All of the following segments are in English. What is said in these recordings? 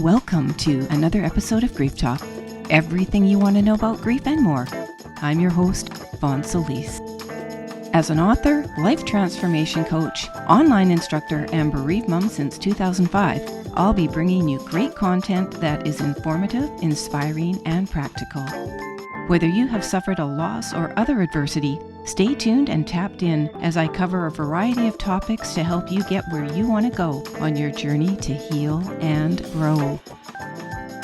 Welcome to another episode of Grief Talk. Everything you want to know about grief and more. I'm your host, Vaughn Solis. As an author, life transformation coach, online instructor, and bereaved mom since 2005, I'll be bringing you great content that is informative, inspiring, and practical. Whether you have suffered a loss or other adversity, stay tuned and tapped in as I cover a variety of topics to help you get where you want to go on your journey to heal and grow.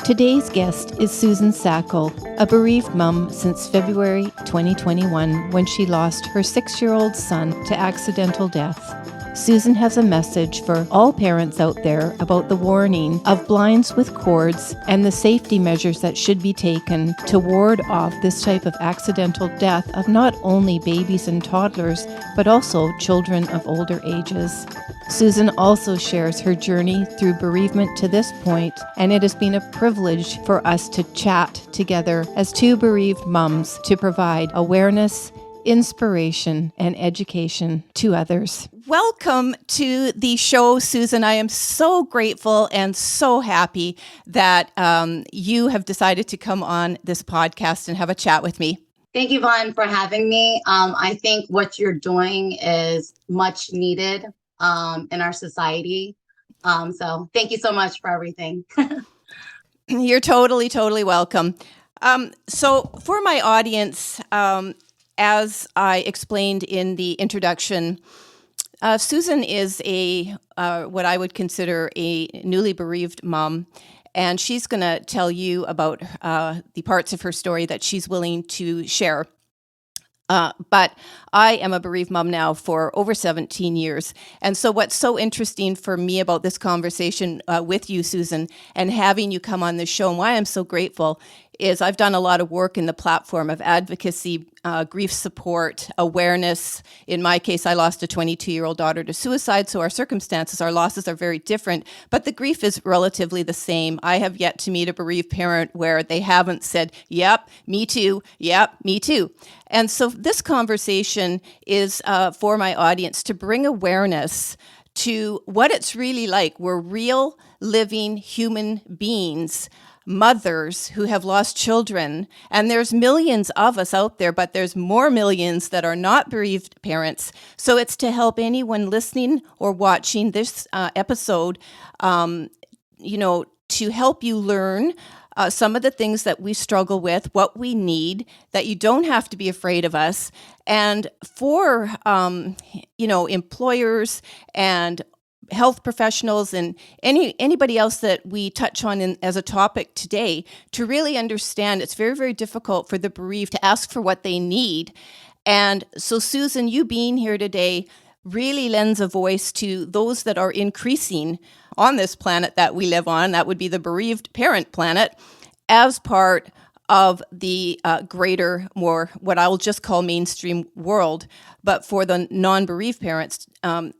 Today's guest is Susan Sackel, a bereaved mom since February 2021 when she lost her 6-year-old son to accidental death. Susan has a message for all parents out there about the warning of blinds with cords and the safety measures that should be taken to ward off this type of accidental death of not only babies and toddlers, but also children of older ages. Susan also shares her journey through bereavement to this point, and it has been a privilege for us to chat together as two bereaved moms to provide awareness, inspiration, and education to others. Welcome to the show, Susan. I am so grateful and so happy that you have decided to come on this podcast and have a chat with me. Thank you, Vaughn, for having me. I think what you're doing is much needed in our society. So thank you so much for everything. You're totally welcome. So for my audience, as I explained in the introduction, Susan is what I would consider a newly bereaved mom, and she's going to tell you about the parts of her story that she's willing to share. But I am a bereaved mom now for over 17 years. And so what's so interesting for me about this conversation with you, Susan, and having you come on the show, and why I'm so grateful, is I've done a lot of work in the platform of advocacy, grief support, awareness. In my case, I lost a 22-year-old daughter to suicide, so our circumstances, our losses are very different, but the grief is relatively the same. I have yet to meet a bereaved parent where they haven't said, yep, me too, yep, me too. And so this conversation is for my audience to bring awareness to what it's really like. We're real, living human beings, mothers who have lost children, and there's millions of us out there, but there's more millions that are not bereaved parents. So it's to help anyone listening or watching this episode, to help you learn some of the things that we struggle with, what we need, that you don't have to be afraid of us. And for, employers and health professionals and anybody else that we touch on as a topic today, to really understand it's very, very difficult for the bereaved to ask for what they need. And so, Susan, you being here today really lends a voice to those that are increasing on this planet that we live on. That would be the bereaved parent planet, as part of the greater, more what I'll just call mainstream world, but for the non-bereaved parents,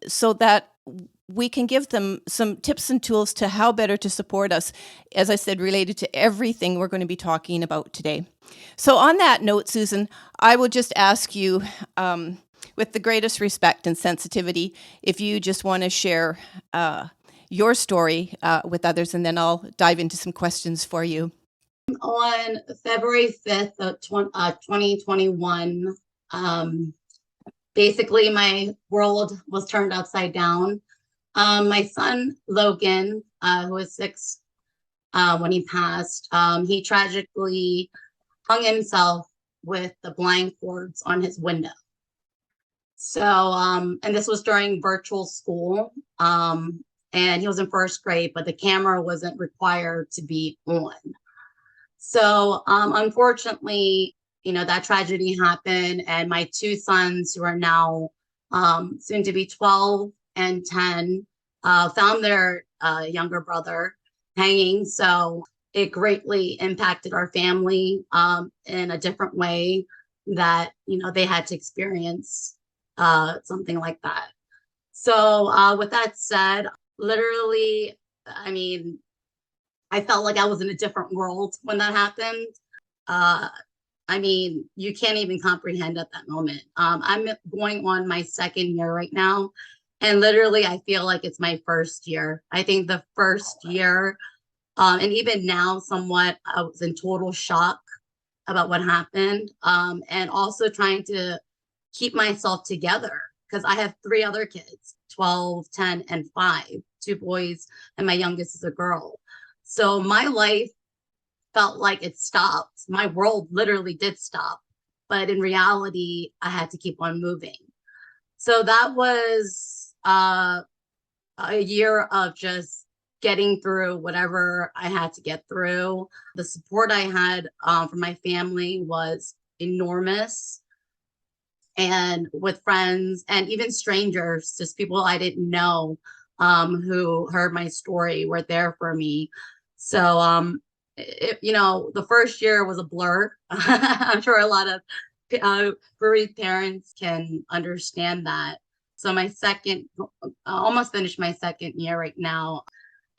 so that we can give them some tips and tools to how better to support us, as I said, related to everything we're going to be talking about today. So on that note, Susan, I will just ask you, with the greatest respect and sensitivity, if you just want to share your story with others, and then I'll dive into some questions for you. On February 5th of 2021, basically my world was turned upside down. My son, Logan, who was 6 when he passed, he tragically hung himself with the blind cords on his window. So, and this was during virtual school, and he was in first grade, but the camera wasn't required to be on. So, unfortunately, that tragedy happened, and my 2 sons, who are now soon to be 12 and 10, found their younger brother hanging. So it greatly impacted our family in a different way that, they had to experience something like that. So with that said, literally, I felt like I was in a different world when that happened. You can't even comprehend at that moment. I'm going on my 2nd year right now. And literally, I feel like it's my first year. I think the first year And even now, somewhat, I was in total shock about what happened, and also trying to keep myself together because I have three other kids, 12, 10, and 5, two boys, and my youngest is a girl. So my life felt like it stopped. My world literally did stop. But in reality, I had to keep on moving. So that was a year of just getting through whatever I had to get through. The support I had from my family was enormous, and with friends and even strangers, just people I didn't know who heard my story were there for me. So, the first year was a blur. I'm sure a lot of bereaved parents can understand that. So almost finished my second year right now.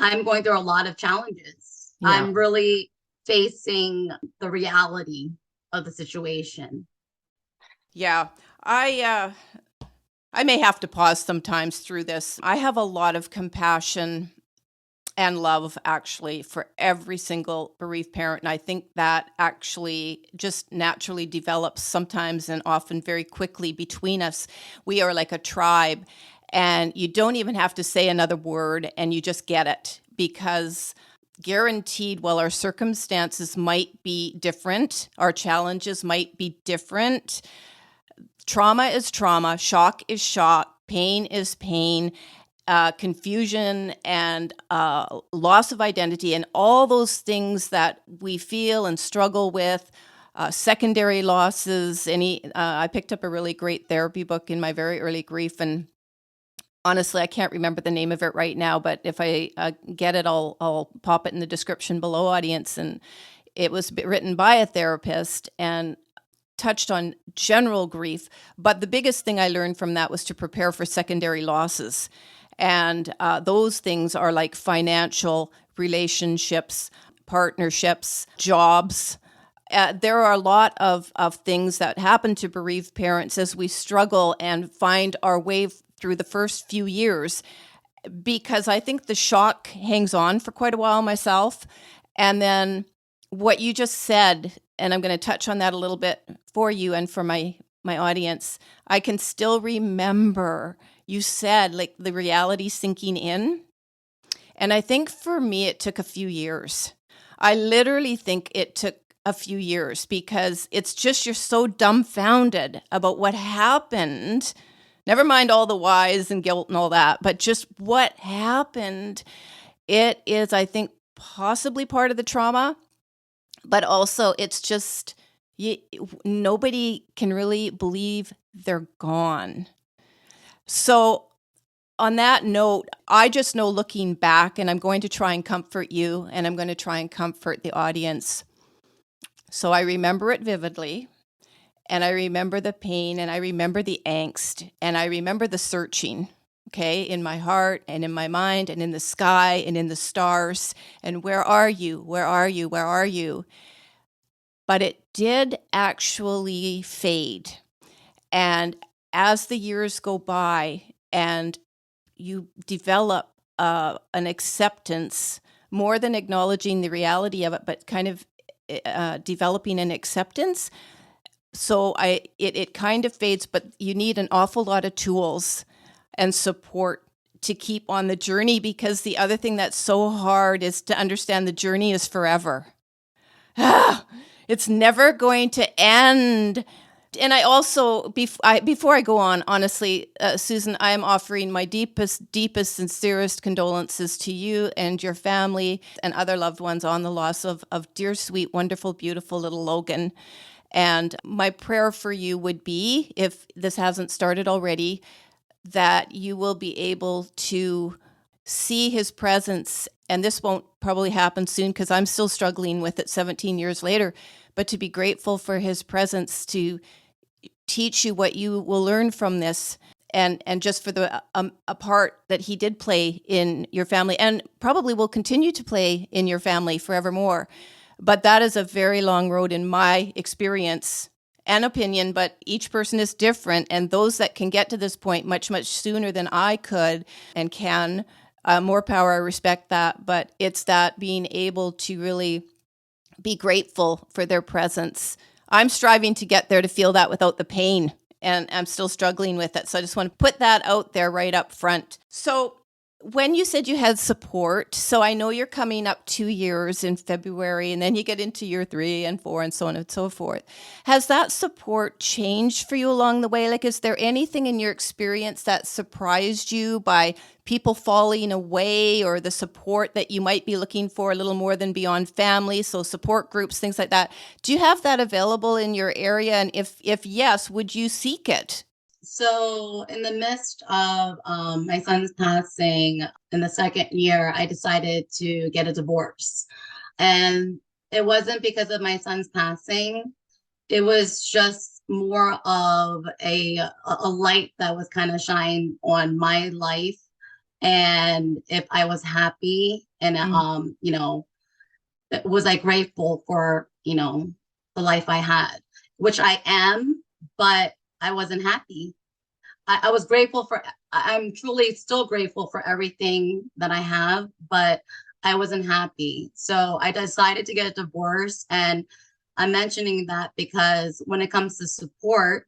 I'm going through a lot of challenges. Yeah. I'm really facing the reality of the situation. Yeah, I may have to pause sometimes through this. I have a lot of compassion and love actually for every single bereaved parent. And I think that actually just naturally develops sometimes and often very quickly between us. We are like a tribe, and you don't even have to say another word and you just get it, because guaranteed, while our circumstances might be different, our challenges might be different, trauma is trauma, shock is shock, pain is pain, confusion and loss of identity, and all those things that we feel and struggle with, secondary losses. I picked up a really great therapy book in my very early grief, and honestly, I can't remember the name of it right now, but if I get it, I'll pop it in the description below, audience. And it was written by a therapist and touched on general grief. But the biggest thing I learned from that was to prepare for secondary losses. And those things are like financial, relationships, partnerships, jobs. There are a lot of things that happen to bereaved parents as we struggle and find our way through the first few years, because I think the shock hangs on for quite a while myself. And then what you just said, and I'm going to touch on that a little bit for you and for my audience, I can still remember you said like the reality sinking in. And I think for me, it took a few years. I literally think it took a few years, because it's just, you're so dumbfounded about what happened. Never mind all the whys and guilt and all that, but just what happened. It is, I think, possibly part of the trauma, but also it's just, nobody can really believe they're gone. So on that note, I just know, looking back, and I'm going to try and comfort you, and I'm going to try and comfort the audience. So I remember it vividly, and I remember the pain, and I remember the angst, and I remember the searching, okay, in my heart and in my mind and in the sky and in the stars. And where are you? Where are you? Where are you? But it did actually fade. And as the years go by and you develop an acceptance, more than acknowledging the reality of it, but kind of developing an acceptance. So it kind of fades, but you need an awful lot of tools and support to keep on the journey, because the other thing that's so hard is to understand the journey is forever. It's never going to end. And I also, before I go on, honestly, Susan, I am offering my deepest, sincerest condolences to you and your family and other loved ones on the loss of dear, sweet, wonderful, beautiful little Logan. And my prayer for you would be, if this hasn't started already, that you will be able to see his presence. And this won't probably happen soon, because I'm still struggling with it 17 years later, but to be grateful for his presence to teach you what you will learn from this, and just for the a part that he did play in your family, and probably will continue to play in your family forevermore. But that is a very long road in my experience and opinion, but each person is different. And those that can get to this point much, much sooner than I could and can, More power, I respect that. But it's that being able to really be grateful for their presence. I'm striving to get there to feel that without the pain, and I'm still struggling with it. So I just want to put that out there right up front. So when you said you had support, so I know you're coming up 2 years in February, and then you get into year 3 and 4 and so on and so forth. Has that support changed for you along the way? Like, is there anything in your experience that surprised you by people falling away, or the support that you might be looking for a little more than beyond family? So support groups, things like that. Do you have that available in your area? And if yes, would you seek it? So, in the midst of my son's passing in the second year, I decided to get a divorce. And it wasn't because of my son's passing. It was just more of a light that was kind of shined on my life. And if I was happy and, was I grateful for, the life I had, which I am, but I wasn't happy. I was grateful I'm truly still grateful for everything that I have, but I wasn't happy. So I decided to get a divorce. And I'm mentioning that because when it comes to support,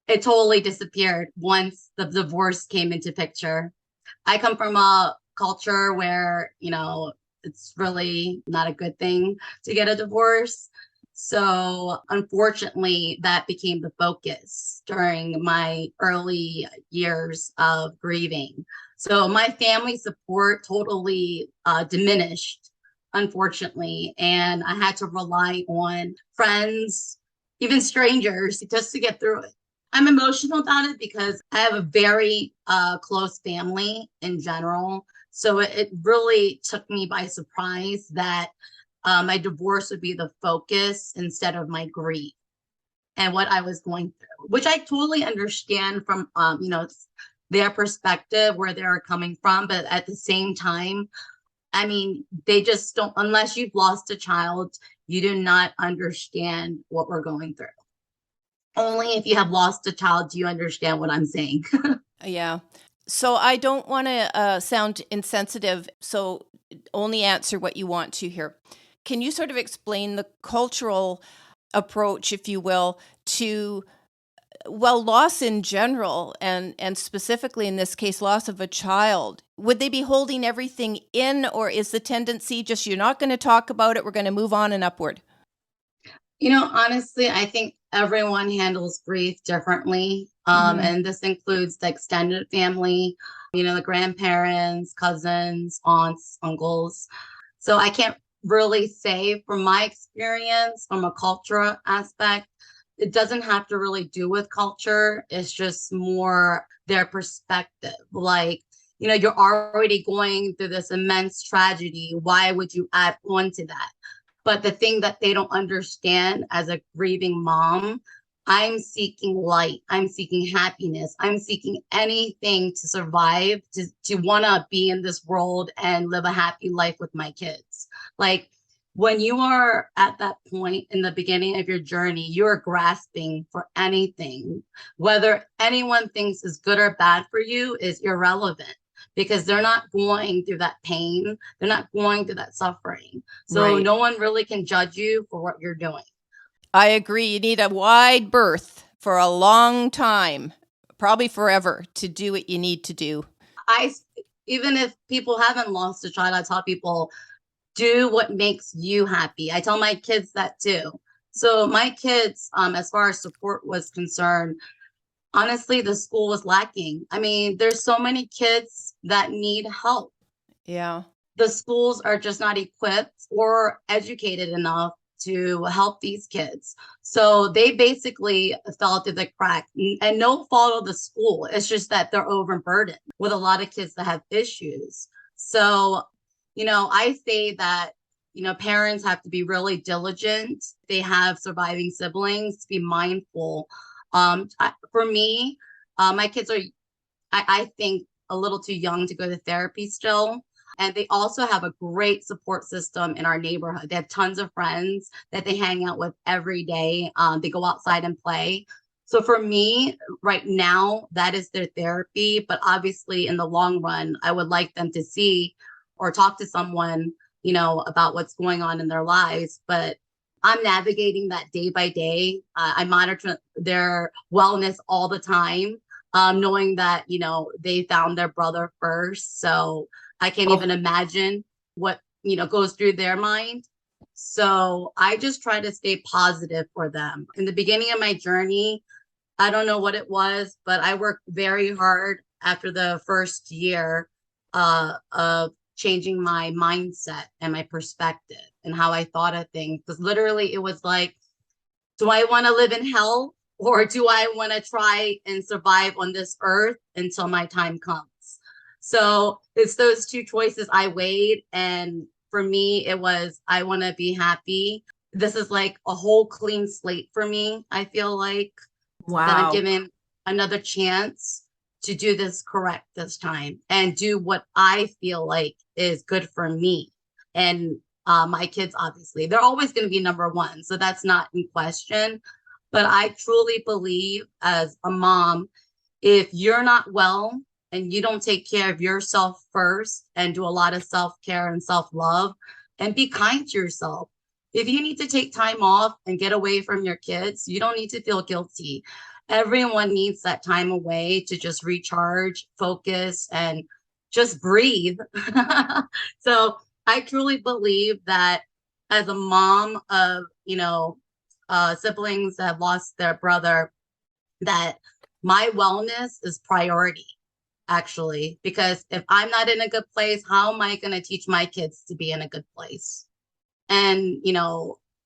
it totally disappeared once the divorce came into picture. I come from a culture where, it's really not a good thing to get a divorce. So unfortunately, that became the focus during my early years of grieving. So my family support totally diminished, unfortunately. And I had to rely on friends, even strangers, just to get through it. I'm emotional about it because I have a very close family in general. So it really took me by surprise that my divorce would be the focus instead of my grief and what I was going through, which I totally understand from, their perspective, where they're coming from. But at the same time, I mean, they just don't, unless you've lost a child, you do not understand what we're going through. Only if you have lost a child do you understand what I'm saying. Yeah. So I don't want to sound insensitive, so only answer what you want to here. Can you sort of explain the cultural approach, if you will, to, well, loss in general, and specifically in this case, loss of a child? Would they be holding everything in, or is the tendency just, you're not going to talk about it, we're going to move on and upward? Honestly, I think everyone handles grief differently. And this includes the extended family, the grandparents, cousins, aunts, uncles. So I can't really say from my experience, from a cultural aspect, it doesn't have to really do with culture. It's just more their perspective. Like, you're already going through this immense tragedy. Why would you add on to that? But the thing that they don't understand as a grieving mom, I'm seeking light. I'm seeking happiness. I'm seeking anything to survive, to want to be in this world and live a happy life with my kids. Like, when you are at that point in the beginning of your journey, you are grasping for anything. Whether anyone thinks is good or bad for you is irrelevant, because they're not going through that pain. They're not going through that suffering. So Right. no one really can judge you for what you're doing. I agree. You need a wide berth for a long time, probably forever, to do what you need to do. Even if people haven't lost a child, I tell people, do what makes you happy. I tell my kids that too. So my kids, as far as support was concerned, honestly, the school was lacking. I mean, there's so many kids that need help. Yeah. The schools are just not equipped or educated enough to help these kids. So they basically fell through the crack, and no fault of the school. It's just that they're overburdened with a lot of kids that have issues. So, I say that, parents have to be really diligent. They have surviving siblings, to be mindful. For me, my kids are, I think, a little too young to go to therapy still. And they also have a great support system in our neighborhood. They have tons of friends that they hang out with every day. They go outside and play. So for me, right now, that is their therapy. But obviously, in the long run, I would like them to see or talk to someone, about what's going on in their lives. But I'm navigating that day by day. I monitor their wellness all the time, knowing that, they found their brother first. So I can't even imagine what, goes through their mind. So I just try to stay positive for them. In the beginning of my journey, I don't know what it was, but I worked very hard after the first year of changing my mindset and my perspective and how I thought of things. Because literally it was like, do I want to live in hell, or do I want to try and survive on this earth until my time comes? So it's those two choices I weighed. And for me, it was, I want to be happy. This is like a whole clean slate for me, I feel like. That I'm Wow. given another chance to do this correct this time and do what I feel like is good for me. And my kids, obviously, they're always going to be number one. So that's not in question. But I truly believe, as a mom, if you're not well and you don't take care of yourself first and do a lot of self-care and self-love and be kind to yourself, if you need to take time off and get away from your kids, you don't need to feel guilty. Everyone needs that time away to just recharge, focus, and just breathe. So I truly believe that, as a mom of, siblings that have lost their brother, that my wellness is priority, actually, because if I'm not in a good place, how am I going to teach my kids to be in a good place and,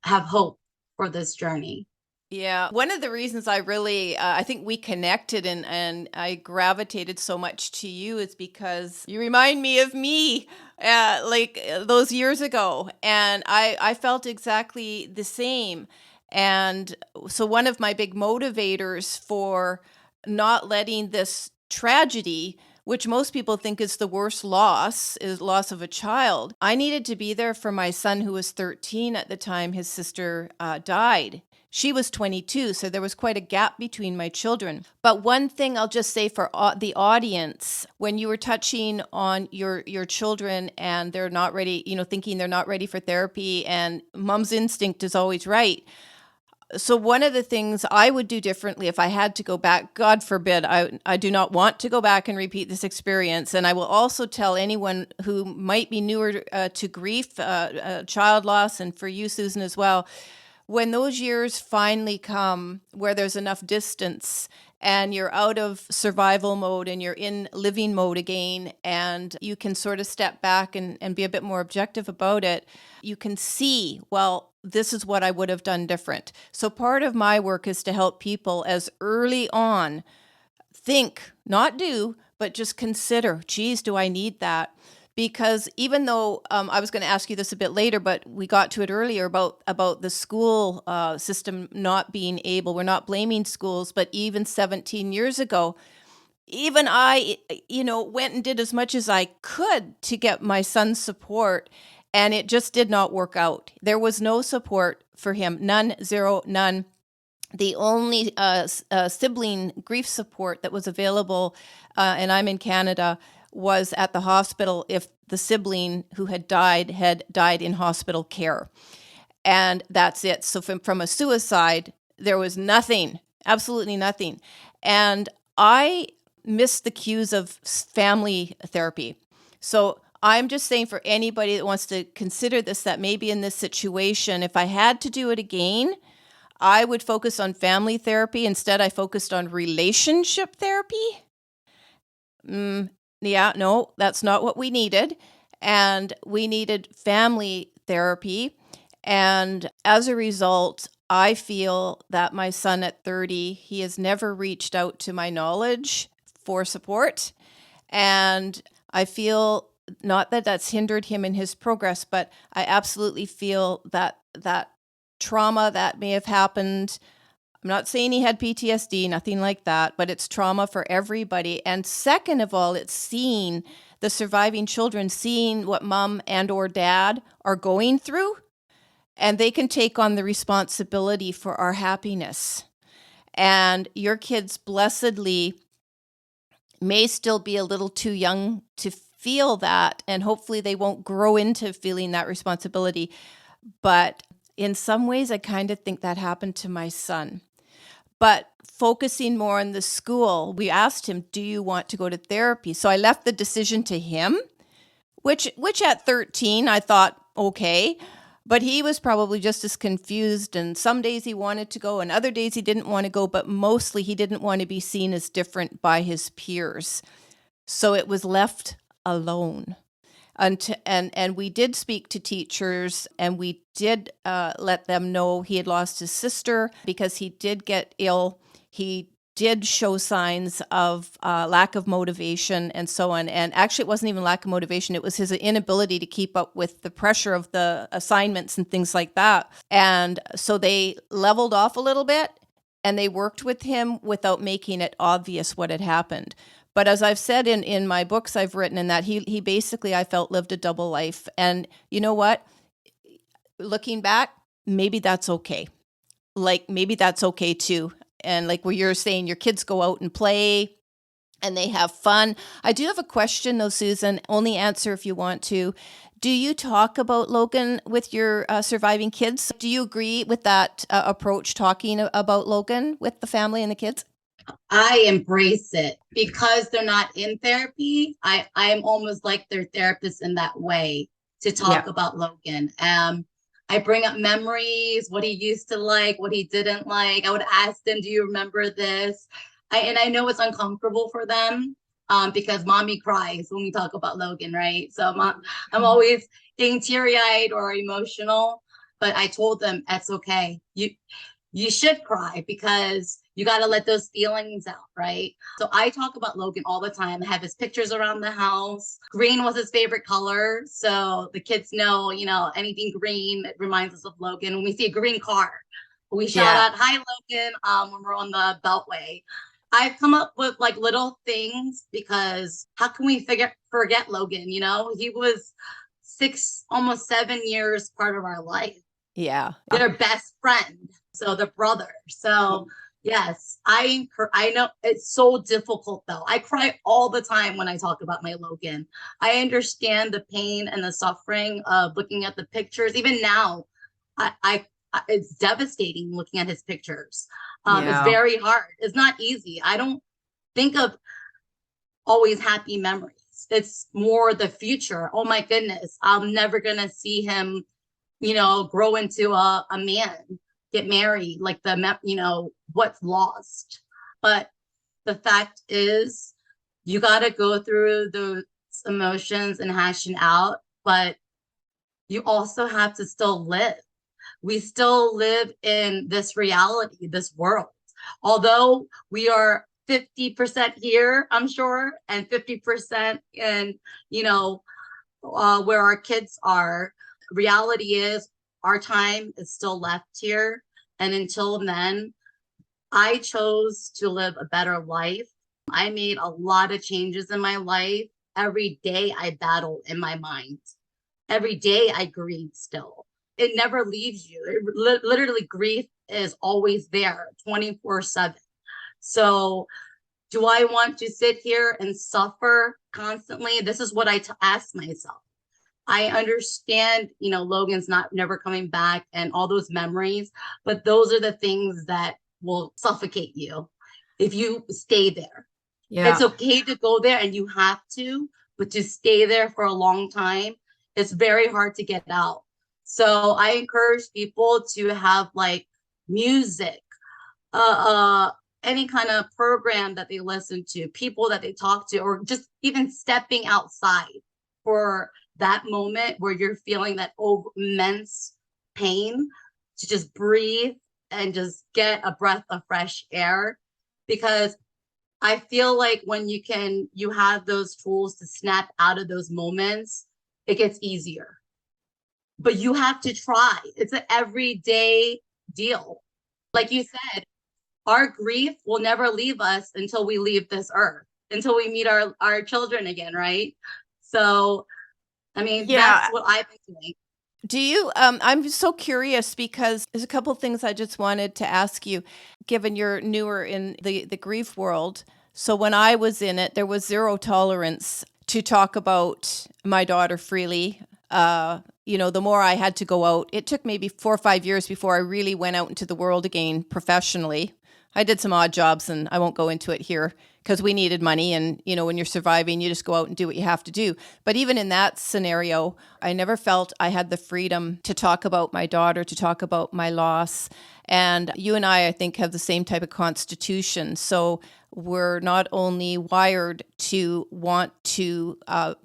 have hope for this journey? Yeah. One of the reasons I really, I think we connected and I gravitated so much to you is because you remind me of me, those years ago. And I felt exactly the same. And so one of my big motivators for not letting this tragedy, which most people think is the worst loss, is loss of a child. I needed to be there for my son, who was 13 at the time his sister died. She was 22, so there was quite a gap between my children. But one thing I'll just say for the audience, when you were touching on your children and they're not ready, thinking they're not ready for therapy, and mom's instinct is always right. So one of the things I would do differently if I had to go back, God forbid, I do not want to go back and repeat this experience. And I will also tell anyone who might be newer to grief, child loss, and for you, Susan, as well, when those years finally come where there's enough distance and you're out of survival mode and you're in living mode again, and you can sort of step back and be a bit more objective about it, you can see, well, this is what I would have done different. So part of my work is to help people as early on think, not do, but just consider, geez, do I need that? Because even though I was going to ask you this a bit later, but we got to it earlier about the school system not being able, we're not blaming schools, but even 17 years ago, even I, went and did as much as I could to get my son's support, and it just did not work out. There was no support for him, none, zero, none. The only sibling grief support that was available, and I'm in Canada, was at the hospital if the sibling who had died in hospital care. And that's it. So from a suicide, there was nothing, absolutely nothing. And I missed the cues of family therapy. So I'm just saying, for anybody that wants to consider this, that maybe in this situation, if I had to do it again, I would focus on family therapy. Instead, I focused on relationship therapy. Yeah, no, that's not what we needed. And we needed family therapy. And as a result, I feel that my son at 30, he has never reached out, to my knowledge, for support. And I feel not that that's hindered him in his progress, but I absolutely feel that trauma that may have happened, I'm not saying he had PTSD, nothing like that, but it's trauma for everybody. And second of all, it's seeing the surviving children, seeing what mom and or dad are going through, and they can take on the responsibility for our happiness. And your kids blessedly may still be a little too young to feel that, and hopefully they won't grow into feeling that responsibility. But in some ways, I kind of think that happened to my son. But focusing more on the school, we asked him, do you want to go to therapy? So I left the decision to him, which at 13, I thought, okay. But he was probably just as confused. And some days he wanted to go and other days he didn't want to go. But mostly he didn't want to be seen as different by his peers. So it was left alone. And we did speak to teachers, and we did let them know he had lost his sister because he did get ill. He did show signs of lack of motivation and so on. And actually, it wasn't even lack of motivation. It was his inability to keep up with the pressure of the assignments and things like that. And so they leveled off a little bit, and they worked with him without making it obvious what had happened. But as I've said in my books I've written, in that he basically, I felt, lived a double life. And you know what? Looking back, maybe that's okay. Like, maybe that's okay too. And like what you're saying, your kids go out and play and they have fun. I do have a question though, Susan, only answer if you want to. Do you talk about Logan with your surviving kids? Do you agree with that approach, talking about Logan with the family and the kids? I embrace it because they're not in therapy. I'm almost like their therapist in that way to talk about Logan. I bring up memories, what he used to like, what he didn't like. I would ask them, do you remember this? And I know it's uncomfortable for them because mommy cries when we talk about Logan, right? So I'm always getting teary-eyed or emotional, but I told them it's okay. You should cry because you got to let those feelings out, right? So I talk about Logan all the time. I have his pictures around the house. Green was his favorite color. So the kids know, anything green, it reminds us of Logan. When we see a green car, we shout out, hi, Logan, when we're on the Beltway. I've come up with like little things because how can we forget Logan? He was almost 7 years part of our life. Yeah. Their best friend. So the brother. So yes, I know it's so difficult though. I cry all the time when I talk about my Logan. I understand the pain and the suffering of looking at the pictures. Even now, I it's devastating looking at his pictures. It's very hard. It's not easy. I don't think of always happy memories. It's more the future. Oh my goodness, I'm never gonna see him, grow into a man, get married, like what's lost. But the fact is, you got to go through those emotions and hashing out, but you also have to still live. We still live in this reality, this world. Although we are 50% here, I'm sure, and 50% in, where our kids are. Reality is our time is still left here. And until then, I chose to live a better life. I made a lot of changes in my life. Every day I battle in my mind. Every day I grieve still. It never leaves you. Literally, grief is always there 24/7. So do I want to sit here and suffer constantly? This is what I ask myself. I understand, Logan's never coming back and all those memories, but those are the things that will suffocate you if you stay there. Yeah. It's okay to go there and you have to, but to stay there for a long time, it's very hard to get out. So I encourage people to have like music, any kind of program that they listen to, people that they talk to, or just even stepping outside for that moment where you're feeling that immense pain, to just breathe and just get a breath of fresh air. Because I feel like when you have those tools to snap out of those moments, it gets easier. But you have to try. It's an everyday deal. Like you said, our grief will never leave us until we leave this earth, until we meet our children again, right? So, I mean, that's what I've been doing. Do you, I'm so curious because there's a couple of things I just wanted to ask you, given you're newer in the grief world. So when I was in it, there was zero tolerance to talk about my daughter freely. The more I had to go out, it took maybe 4 or 5 years before I really went out into the world again professionally. I did some odd jobs and I won't go into it here because we needed money. And, when you're surviving, you just go out and do what you have to do. But even in that scenario, I never felt I had the freedom to talk about my daughter, to talk about my loss. And you and I think, have the same type of constitution. So we're not only wired to want to,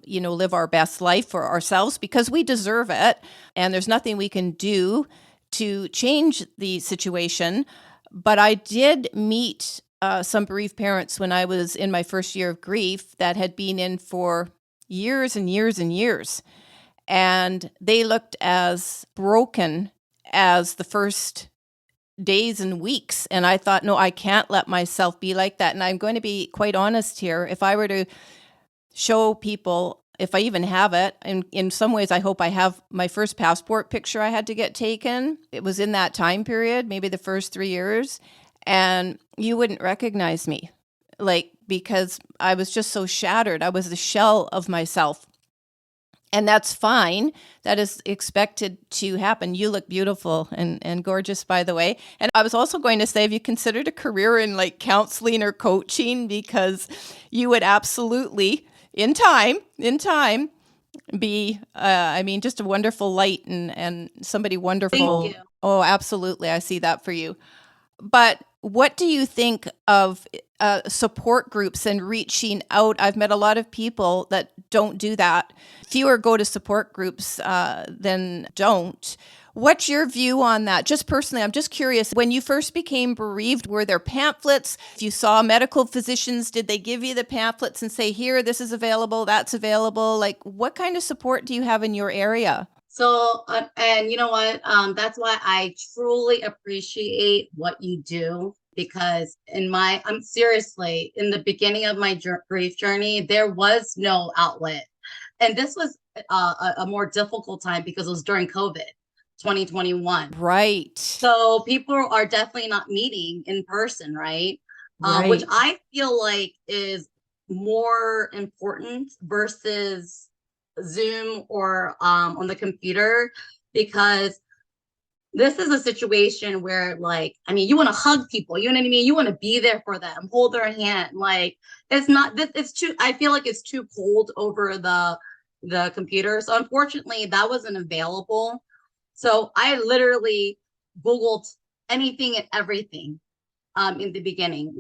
live our best life for ourselves because we deserve it. And there's nothing we can do to change the situation. But I did meet some bereaved parents when I was in my first year of grief that had been in for years and years and years. And they looked as broken as the first days and weeks. And I thought, no, I can't let myself be like that. And I'm going to be quite honest here. If I were to show people, if I even have it, and in some ways, I hope I have my first passport picture I had to get taken. It was in that time period, maybe the first 3 years. And you wouldn't recognize me, because I was just so shattered. I was the shell of myself. And that's fine. That is expected to happen. You look beautiful and gorgeous, by the way. And I was also going to say, have you considered a career in counseling or coaching? Because you would absolutely, in time, be, just a wonderful light and somebody wonderful. Thank you. Oh, absolutely. I see that for you. But what do you think of support groups and reaching out? I've met a lot of people that don't do that. Fewer go to support groups than don't. What's your view on that? Just personally, I'm just curious. When you first became bereaved, were there pamphlets? If you saw medical physicians, did they give you the pamphlets and say, here, this is available, that's available? What kind of support do you have in your area? So, and you know what? That's why I truly appreciate what you do, because I'm seriously, in the beginning of my grief journey, there was no outlet. And this was a more difficult time because it was during COVID, 2021. Right. So people are definitely not meeting in person, right? Right. Which I feel like is more important versus Zoom or on the computer, because this is a situation where you want to hug people, you know what I mean? You want to be there for them, hold their hand. It's too, I feel like it's too cold over the computer. So unfortunately that wasn't available. So I literally Googled anything and everything in the beginning.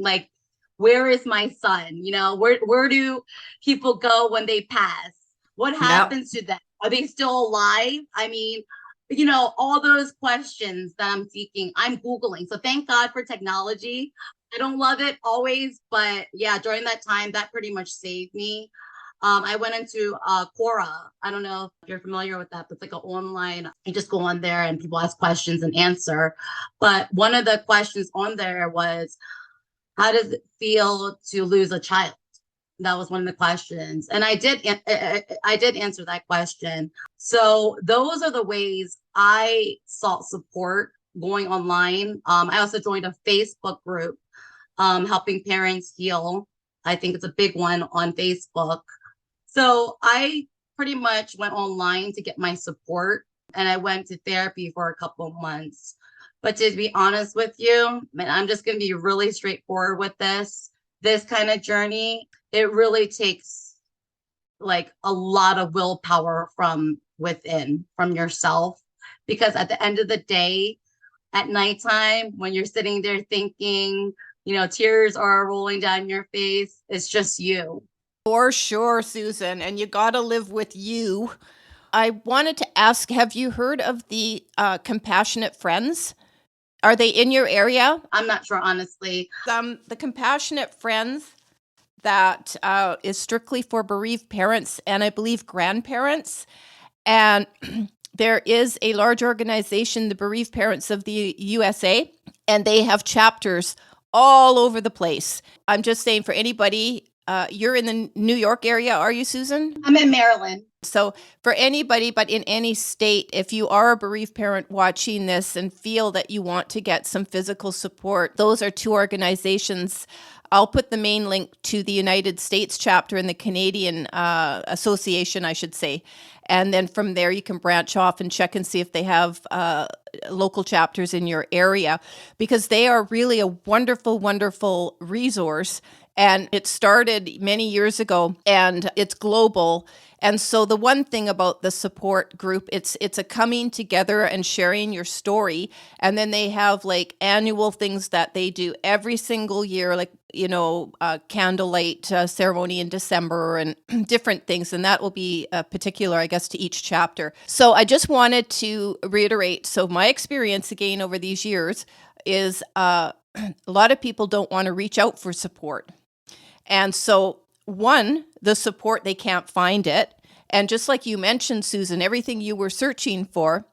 Where is my son? Where do people go when they pass? What happens to them? Are they still alive? All those questions that I'm seeking, I'm Googling. So thank God for technology. I don't love it always, but yeah, during that time, that pretty much saved me. I went into Quora. I don't know if you're familiar with that, but it's an online, you just go on there and people ask questions and answer. But one of the questions on there was, how does it feel to lose a child? That was one of the questions. And I did answer that question. So those are the ways I sought support going online. I also joined a Facebook group, Helping Parents Heal. I think it's a big one on Facebook. So I pretty much went online to get my support, and I went to therapy for a couple of months. But to be honest with you, I'm just going to be really straightforward with this kind of journey. It really takes a lot of willpower from within, from yourself, because at the end of the day, at nighttime, when you're sitting there thinking, tears are rolling down your face, it's just you. For sure, Susan, and you got to live with you. I wanted to ask, have you heard of the Compassionate Friends? Are they in your area? I'm not sure, honestly. The Compassionate Friends, that is strictly for bereaved parents and I believe grandparents. And there is a large organization, the Bereaved Parents of the USA, and they have chapters all over the place. I'm just saying, for anybody, you're in the New York area, are you, Susan? I'm in Maryland. So for anybody, but in any state, if you are a bereaved parent watching this and feel that you want to get some physical support, those are two organizations. I'll put the main link to the United States chapter and the Canadian Association, I should say. And then from there, you can branch off and check and see if they have local chapters in your area, because they are really a wonderful, wonderful resource. And it started many years ago, and it's global. And so the one thing about the support group, it's a coming together and sharing your story. And then they have like annual things that they do every single year, like, candlelight ceremony in December and different things. And that will be particular, I guess, to each chapter. So I just wanted to reiterate. So my experience again over these years is a lot of people don't want to reach out for support. And so one, the support, they can't find it. And just like you mentioned, Susan, everything you were searching for.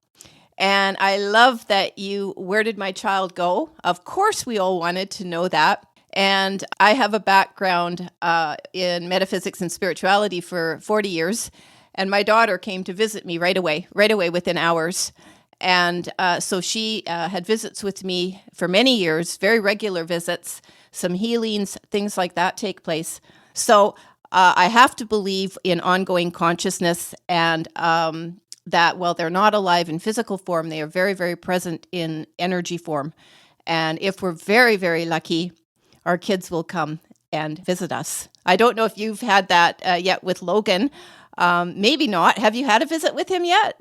And I love that where did my child go? Of course, we all wanted to know that. And I have a background in metaphysics and spirituality for 40 years. And my daughter came to visit me right away within hours. And so she had visits with me for many years, very regular visits, some healings, things like that take place. So I have to believe in ongoing consciousness, and that while they're not alive in physical form, they are very, very present in energy form. And if we're very, very lucky, our kids will come and visit us. I don't know if you've had that yet with Logan. Maybe not. Have you had a visit with him yet?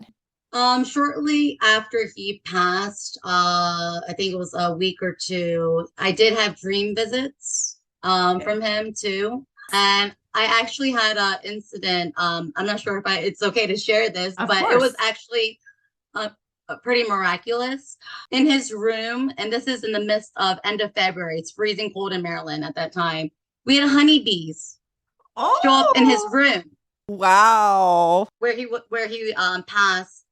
Shortly after he passed, I think it was a week or two, I did have dream visits from him too. And I actually had an incident. I'm not sure if it's okay to share this, Of but course. it was actually pretty miraculous. In his room, and this is in the midst of end of February, it's freezing cold in Maryland at that time. We had honeybees show up in his room. Wow. Where he passed.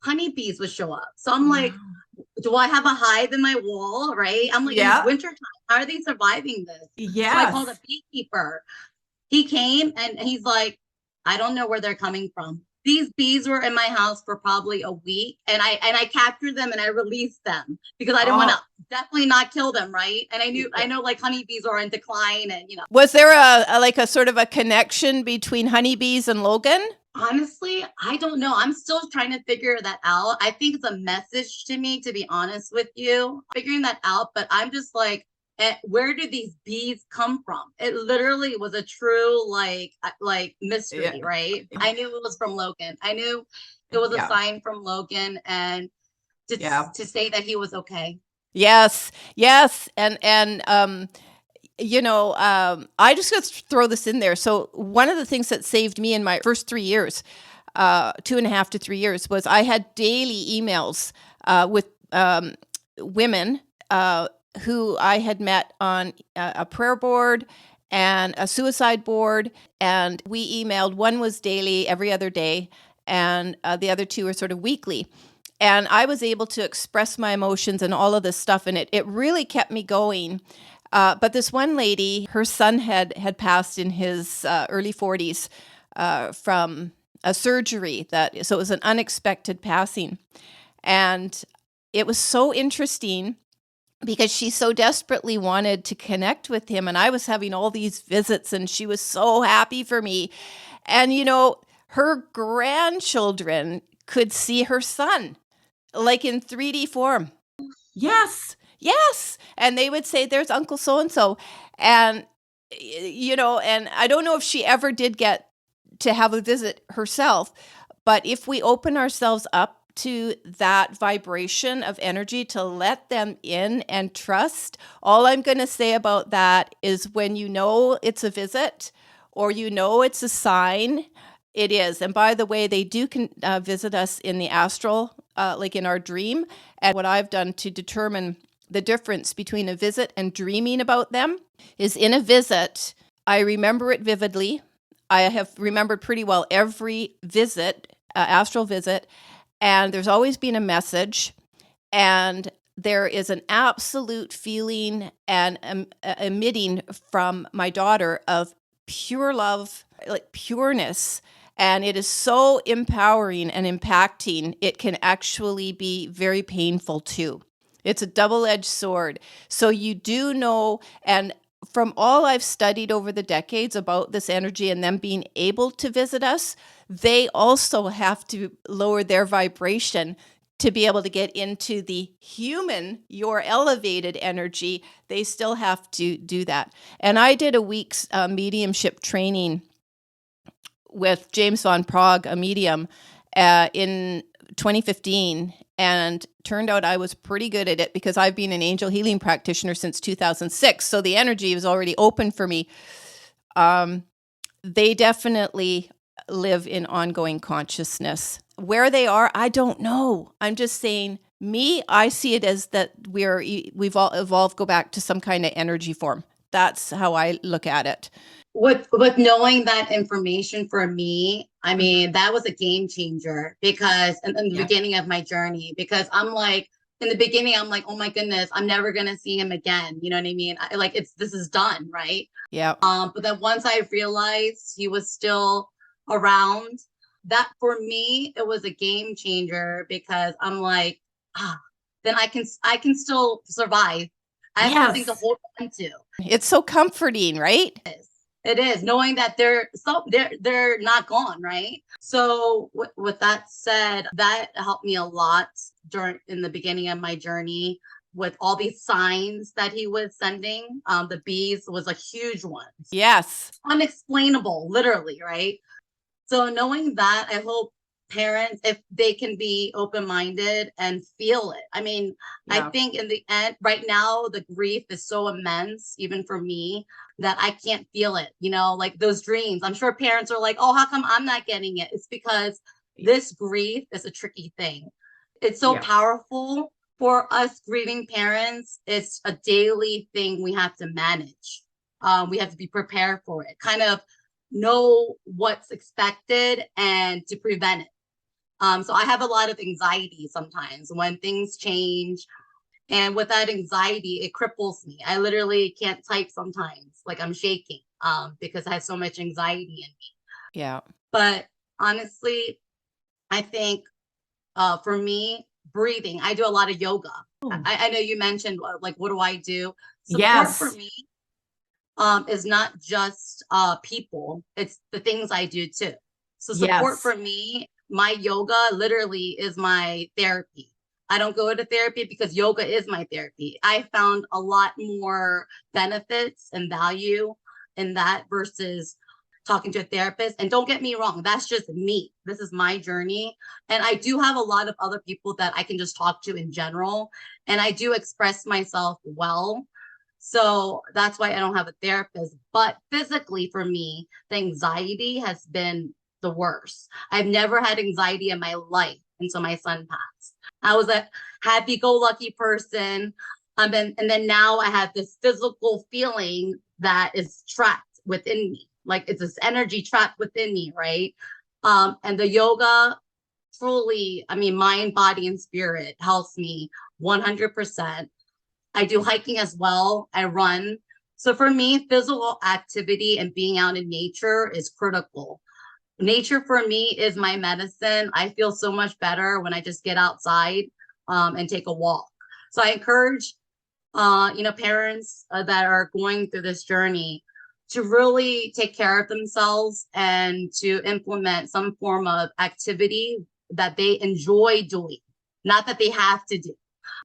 Honeybees would show up. So I'm like, do I have a hive in my wall? Right? I'm like, Yeah. it's wintertime. How are they surviving this? Yes. So I called a beekeeper. He came and he's like, I don't know where they're coming from. These bees were in my house for probably a week, and I captured them and I released them because I didn't want to definitely not kill them, right? And I know like honeybees are in decline, and Was there a sort of a connection between honeybees and Logan? Honestly, I don't know. I'm still trying to figure that out. I think it's a message to me, to be honest with you, figuring that out. But I'm just like, where do these bees come from? It literally was a true like mystery, right? I knew it was from Logan. I knew it was a sign from Logan, and to say that he was okay. Yes, and I just got to throw this in there. So one of the things that saved me in my first 3 years, 2.5 to 3 years, was I had daily emails with women who I had met on a prayer board and a suicide board. And we emailed. One was daily, every other day, and the other two were sort of weekly. And I was able to express my emotions and all of this stuff, and it really kept me going. But this one lady, her son had passed in his early 40s from a surgery, so it was an unexpected passing. And it was so interesting because she so desperately wanted to connect with him, and I was having all these visits, and she was so happy for me. And, her grandchildren could see her son, like in 3D form. Yes. And they would say, there's Uncle so-and-so. And, and I don't know if she ever did get to have a visit herself, but if we open ourselves up to that vibration of energy, to let them in and trust, all I'm going to say about that is when it's a visit or it's a sign, it is. And by the way, they do visit us in the astral, like in our dream. And what I've done to determine the difference between a visit and dreaming about them is, in a visit, I remember it vividly. I have remembered pretty well every visit, astral visit, and there's always been a message, and there is an absolute feeling and emitting from my daughter of pure love, like pureness. And it is so empowering and impacting. It can actually be very painful too. It's a double-edged sword. So you do know, and from all I've studied over the decades about this energy and them being able to visit us, they also have to lower their vibration to be able to get into the human, your elevated energy. They still have to do that. And I did a week's mediumship training with James Van Praagh, a medium, in 2015, and turned out I was pretty good at it because I've been an angel healing practitioner since 2006. So the energy was already open for me. They definitely live in ongoing consciousness. Where they are, I don't know. I'm just saying, I see it as that we've all evolved, go back to some kind of energy form. That's how I look at it. With knowing that information for me, I mean, that was a game changer because in the beginning of my journey, because in the beginning, I'm like, oh my goodness, I'm never going to see him again. You know what I mean? This is done. Right. Yeah. But then once I realized he was still around, that for me, it was a game changer because I'm like, then I can still survive. I have something to hold on to. It's so comforting, right? It is, knowing that they're not gone, right? So with that said, that helped me a lot in the beginning of my journey with all these signs that he was sending. The bees was a huge one. Yes. Unexplainable, literally, right? So knowing that, I hope parents, if they can be open-minded and feel it. I mean, I think in the end, right now, the grief is so immense, even for me, that I can't feel it, like those dreams. I'm sure parents are like, oh, how come I'm not getting it? It's because this grief is a tricky thing. It's so powerful for us grieving parents. It's a daily thing we have to manage. We have to be prepared for it, kind of know what's expected and to prevent it. So I have a lot of anxiety sometimes when things change. And with that anxiety, it cripples me. I literally can't type sometimes, like I'm shaking because I have so much anxiety in me. Yeah. But honestly, I think for me, breathing, I do a lot of yoga. I know you mentioned, like, what do I do? Support for me is not just people, it's the things I do too. So support for me, my yoga literally is my therapy. I don't go to therapy because yoga is my therapy. I found a lot more benefits and value in that versus talking to a therapist. And don't get me wrong, that's just me. This is my journey. And I do have a lot of other people that I can just talk to in general. And I do express myself well. So that's why I don't have a therapist. But physically for me, the anxiety has been the worst. I've never had anxiety in my life until my son passed. I was a happy-go-lucky person. And then now I have this physical feeling that is trapped within me. Like it's this energy trapped within me, right? And the yoga truly, I mean, mind, body, and spirit helps me 100%. I do hiking as well. I run. So for me, physical activity and being out in nature is critical. Nature for me is my medicine. I feel so much better when I just get outside and take a walk. So I encourage, parents that are going through this journey to really take care of themselves and to implement some form of activity that they enjoy doing, not that they have to do.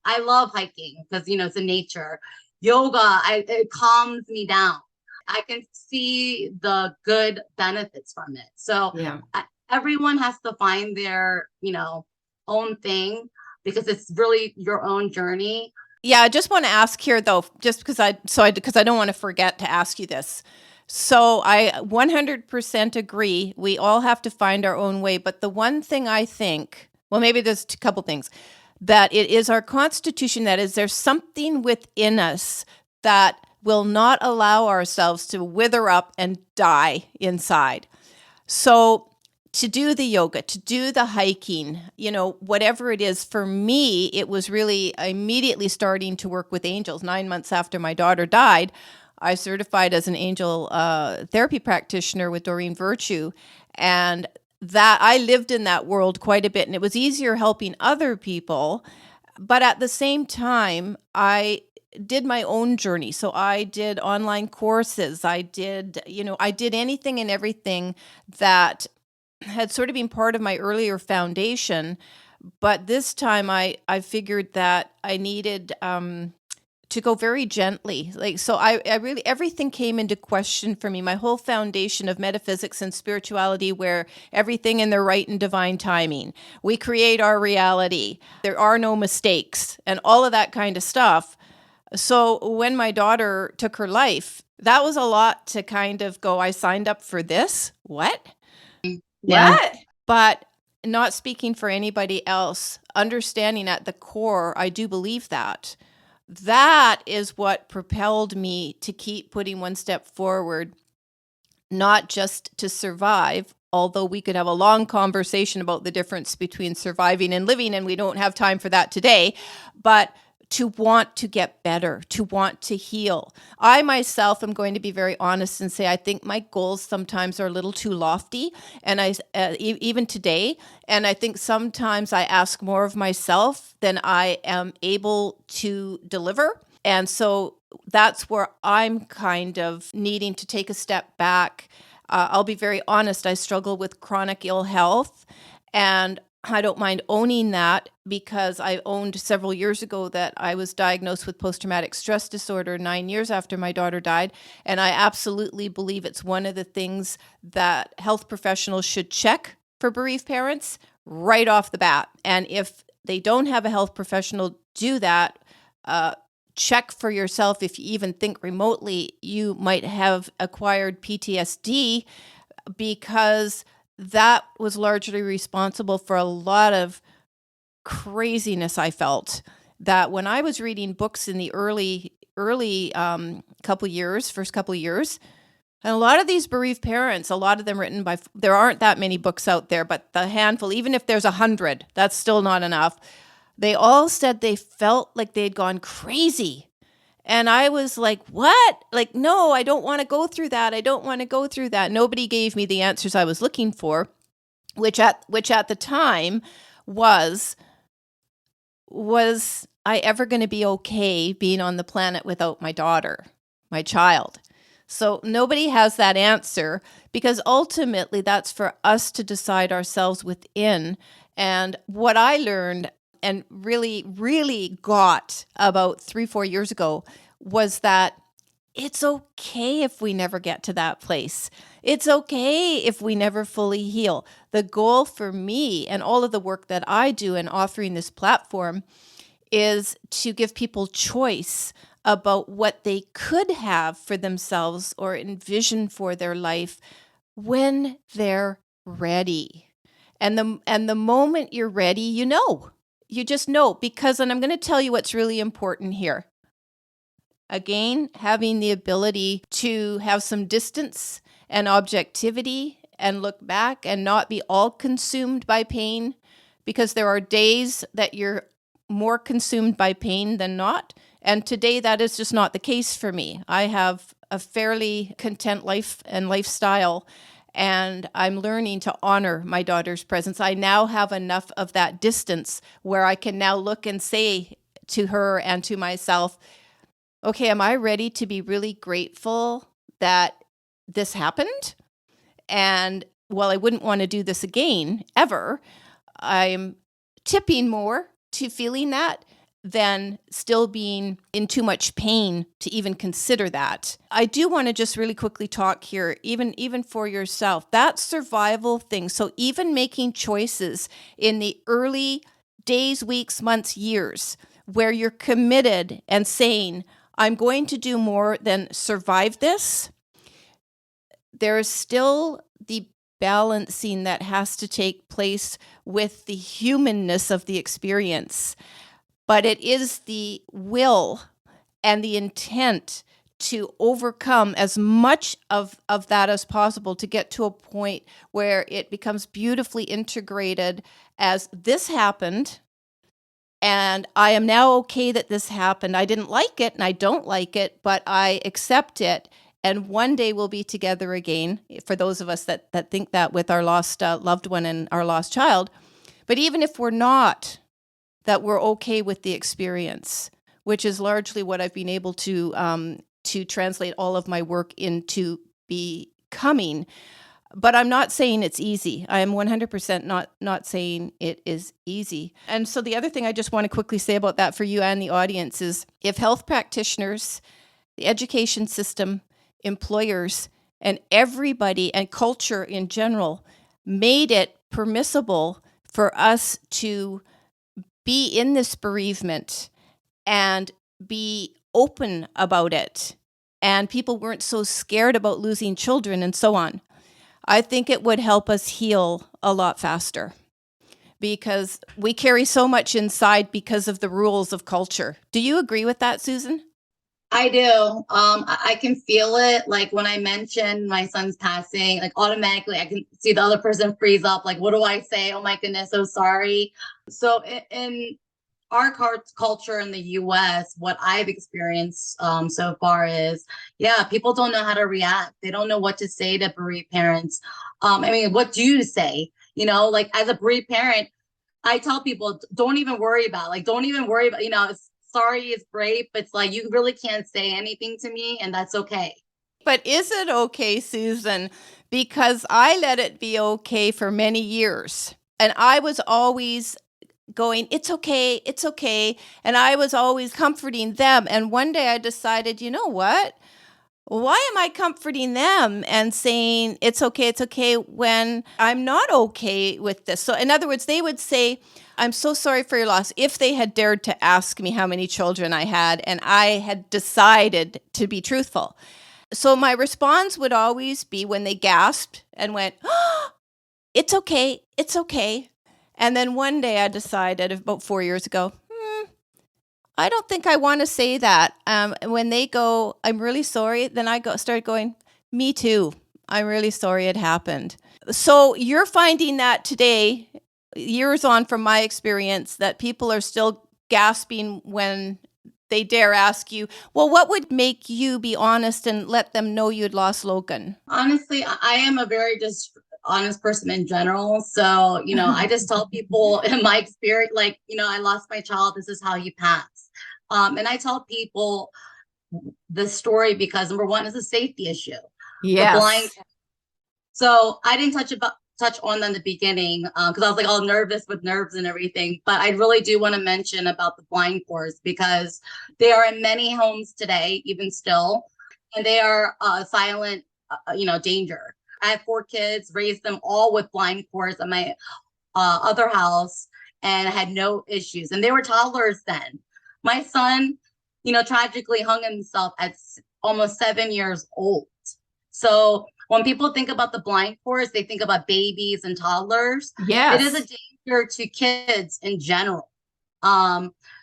I love hiking because, it's in nature. Yoga, it calms me down. I can see the good benefits from it. So everyone has to find their, own thing because it's really your own journey. Yeah, I just want to ask here though, just because I don't want to forget to ask you this. So I 100% agree. We all have to find our own way. But the one thing I think, well, maybe there's a couple things, that it is our constitution, that is, there's something within us that will not allow ourselves to wither up and die inside. So to do the yoga, to do the hiking, whatever it is, for me, it was really immediately starting to work with angels. 9 months after my daughter died, I certified as an angel therapy practitioner with Doreen Virtue. And that I lived in that world quite a bit, and it was easier helping other people. But at the same time, I did my own journey. So I did online courses. I did anything and everything that had sort of been part of my earlier foundation. But this time I figured that I needed to go very gently. So I really, everything came into question for me. My whole foundation of metaphysics and spirituality, where everything in their right and divine timing. We create our reality. There are no mistakes and all of that kind of stuff. So when my daughter took her life, that was a lot to kind of go, I signed up for this? What? Yeah. What? But not speaking for anybody else, understanding at the core, I do believe that. That is what propelled me to keep putting one step forward, not just to survive, although we could have a long conversation about the difference between surviving and living, and we don't have time for that today, but to want to get better, to want to heal. I myself am going to be very honest and say I think my goals sometimes are a little too lofty, and even today, and I think sometimes I ask more of myself than I am able to deliver. And so that's where I'm kind of needing to take a step back. I'll be very honest, I struggle with chronic ill health, and I don't mind owning that, because I owned several years ago that I was diagnosed with post-traumatic stress disorder 9 years after my daughter died. And I absolutely believe it's one of the things that health professionals should check for bereaved parents right off the bat. And if they don't have a health professional do that, check for yourself if you even think remotely you might have acquired PTSD, because that was largely responsible for a lot of craziness I felt. That when I was reading books in the early first couple of years, and a lot of these bereaved parents, a lot of them written by, there aren't that many books out there, but the handful, even if there's 100, that's still not enough. They all said they felt like they'd gone crazy. And I was like, what? Like, no, I don't want to go through that. I don't want to go through that. Nobody gave me the answers I was looking for, which at the time was I ever going to be okay being on the planet without my daughter, my child? So nobody has that answer, because ultimately that's for us to decide ourselves within. And what I learned and really, really got about 3-4 years ago was that it's okay if we never get to that place. It's okay if we never fully heal. The goal for me and all of the work that I do in offering this platform is to give people choice about what they could have for themselves or envision for their life when they're ready. And the moment you're ready, you just know, because, and I'm going to tell you what's really important here. Again, having the ability to have some distance and objectivity and look back and not be all consumed by pain, because there are days that you're more consumed by pain than not. And today that is just not the case for me. I have a fairly content life and lifestyle, and I'm learning to honor my daughter's presence. I now have enough of that distance where I can now look and say to her and to myself, okay, am I ready to be really grateful that this happened? And while I wouldn't want to do this again, ever, I'm tipping more to feeling that than still being in too much pain to even consider that. I do want to just really quickly talk here, even for yourself, that survival thing. So even making choices in the early days, weeks, months, years, where you're committed and saying, I'm going to do more than survive this. There's still the balancing that has to take place with the humanness of the experience. But it is the will and the intent to overcome as much of that as possible to get to a point where it becomes beautifully integrated as this happened. And I am now okay that this happened. I didn't like it and I don't like it, but I accept it. And one day we'll be together again, for those of us that think that with our lost loved one and our lost child. But even if we're not, that we're okay with the experience, which is largely what I've been able to translate all of my work into becoming. But I'm not saying it's easy. I am 100% not saying it is easy. And so the other thing I just want to quickly say about that for you and the audience is, if health practitioners, the education system, employers, and everybody and culture in general made it permissible for us to be in this bereavement and be open about it, and people weren't so scared about losing children and so on, I think it would help us heal a lot faster, because we carry so much inside because of the rules of culture. Do you agree with that, Susan? I do. I can feel it. Like when I mentioned my son's passing, like automatically I can see the other person freeze up. Like, what do I say? Oh my goodness, so sorry. So in our culture in the US, what I've experienced so far is, yeah, people don't know how to react. They don't know what to say to bereaved parents. I mean, what do you say? Like as a bereaved parent, I tell people, don't even worry about, sorry is great, but it's like, you really can't say anything to me, and that's okay. But is it okay, Susan? Because I let it be okay for many years. And I was always going, it's okay, it's okay. And I was always comforting them. And one day I decided, you know what? Why am I comforting them and saying it's okay when I'm not okay with this? So in other words, they would say, I'm so sorry for your loss, if they had dared to ask me how many children I had and I had decided to be truthful. So my response would always be, when they gasped and went, oh, it's okay, it's okay. And then one day I decided, about 4 years ago, I don't think I want to say that. When they go, I'm really sorry, then I start going, me too. I'm really sorry it happened. So you're finding that today, years on from my experience, that people are still gasping when they dare ask you, well, what would make you be honest and let them know you'd lost Logan? Honestly, I am a very just honest person in general. So, I just tell people in my experience, like, I lost my child. This is how he passed. And I tell people the story because, number one, it's a safety issue. Yes. The blind. So I didn't touch on them in the beginning because I was like all nervous with nerves and everything. But I really do want to mention about the blind cords, because they are in many homes today, even still, and they are silent, danger. I have 4 kids, raised them all with blind cords at my other house, and I had no issues. And they were toddlers then. My son, tragically hung himself at almost 7 years old. So when people think about the blind cords, they think about babies and toddlers. Yes. It is a danger to kids in general.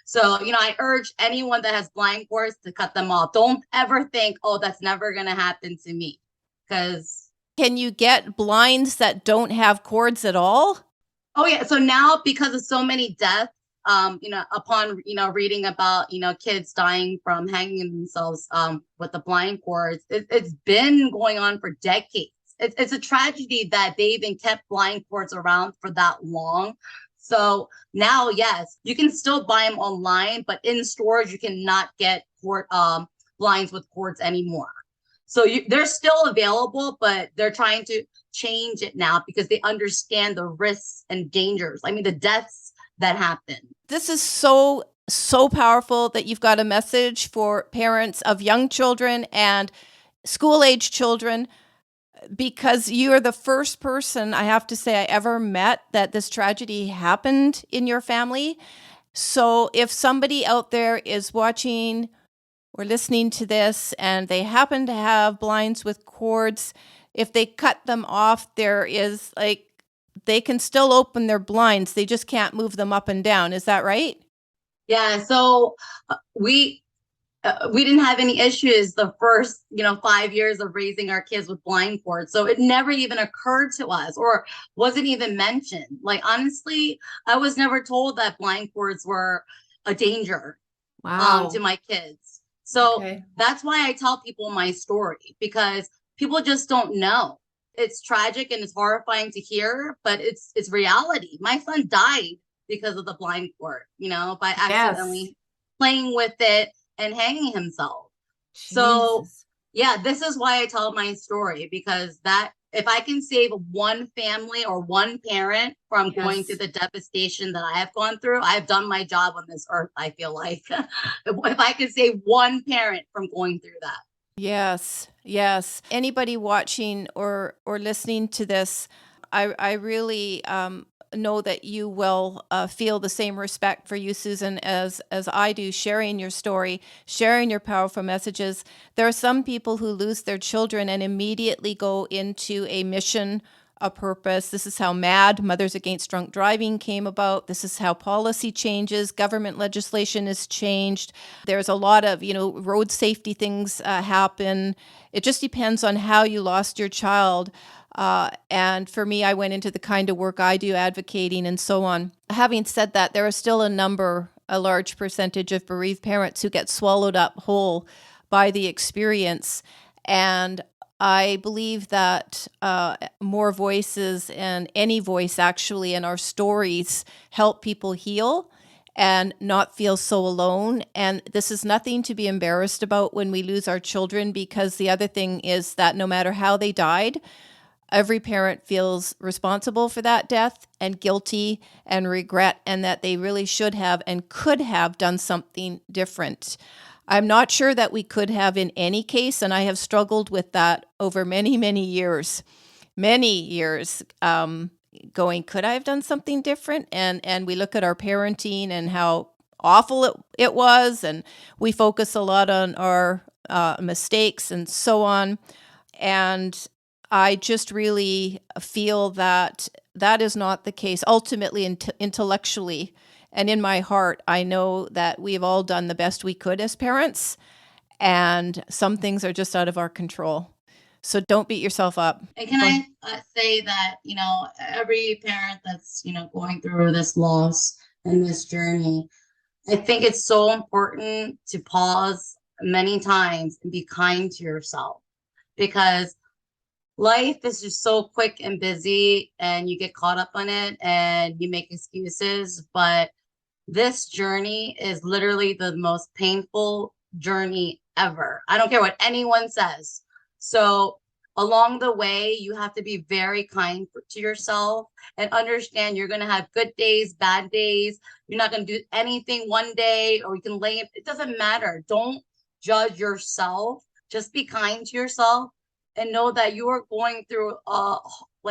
So, I urge anyone that has blind cords to cut them off. Don't ever think, oh, that's never going to happen to me. Because can you get blinds that don't have cords at all? Oh yeah. So now, because of so many deaths, upon reading about kids dying from hanging themselves with the blind cords, it's been going on for decades. It's a tragedy that they even kept blind cords around for that long. So now, yes, you can still buy them online, but in stores you cannot get blinds with cords anymore. So they're still available, but they're trying to change it now because they understand the risks and dangers. I mean, the deaths that happen. This is so powerful that you've got a message for parents of young children and school-age children, because you're the first person, I have to say, I ever met that this tragedy happened in your family. So if somebody out there is watching or listening to this and they happen to have blinds with cords, if they cut them off, they can still open their blinds. They just can't move them up and down. Is that right? Yeah. So we didn't have any issues the first 5 years of raising our kids with blind cords. So it never even occurred to us, or wasn't even mentioned. Like, honestly, I was never told that blind cords were a danger to my kids. So that's why I tell people my story, because people just don't know. It's tragic and it's horrifying to hear, but it's reality. My son died because of the blind cord, by accidentally playing with it and hanging himself. Jesus. So yeah, this is why I tell my story, because that if I can save one family or one parent from going through the devastation that I have gone through, I've done my job on this earth, I feel like. If I can save one parent from going through that. Yes. Anybody watching or listening to this, I really know that you will feel the same respect for you, Susan, as I do, sharing your story, sharing your powerful messages. There are some people who lose their children and immediately go into a mission, a purpose. This is how MAD, Mothers Against Drunk Driving, came about. This is how policy changes, government legislation is changed. There's a lot of, road safety things happen. It just depends on how you lost your child. And for me, I went into the kind of work I do, advocating and so on. Having said that, there are still a large percentage of bereaved parents who get swallowed up whole by the experience. And I believe that more voices, and any voice actually in our stories, help people heal and not feel so alone. And this is nothing to be embarrassed about when we lose our children, because the other thing is that no matter how they died, every parent feels responsible for that death and guilty and regret, and that they really should have and could have done something different. I'm not sure that we could have in any case, and I have struggled with that over many, many years, going, could I have done something different? And we look at our parenting and how awful it was, and we focus a lot on our mistakes and so on. And I just really feel that is not the case. Ultimately, intellectually, and in my heart, I know that we've all done the best we could as parents, and some things are just out of our control. So don't beat yourself up. And can I say that, every parent that's, going through this loss and this journey, I think it's so important to pause many times and be kind to yourself, because life is just so quick and busy, and you get caught up on it and you make excuses. But this journey is literally the most painful journey ever. I don't care what anyone says. So along the way, you have to be very kind to yourself and understand you're going to have good days, bad days. You're not going to do anything one day, or you can lay it. It doesn't matter. Don't judge yourself. Just be kind to yourself and know that you are going through a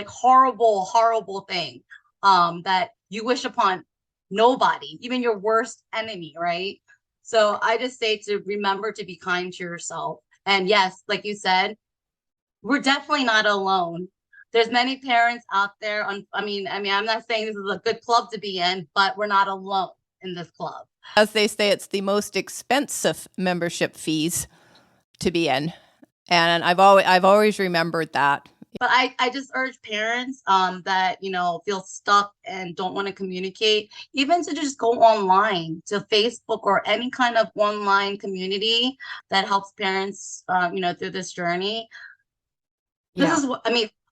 horrible, horrible thing that you wish upon nobody, even your worst enemy, right? So I just say to remember to be kind to yourself. And yes, like you said, we're definitely not alone. There's many parents out there. I mean, I'm not saying this is a good club to be in, but we're not alone in this club. As they say, it's the most expensive membership fees to be in. And I've always remembered that. But I just urge parents that, feel stuck and don't want to communicate, even to just go online to Facebook or any kind of online community that helps parents, through this journey. This is what,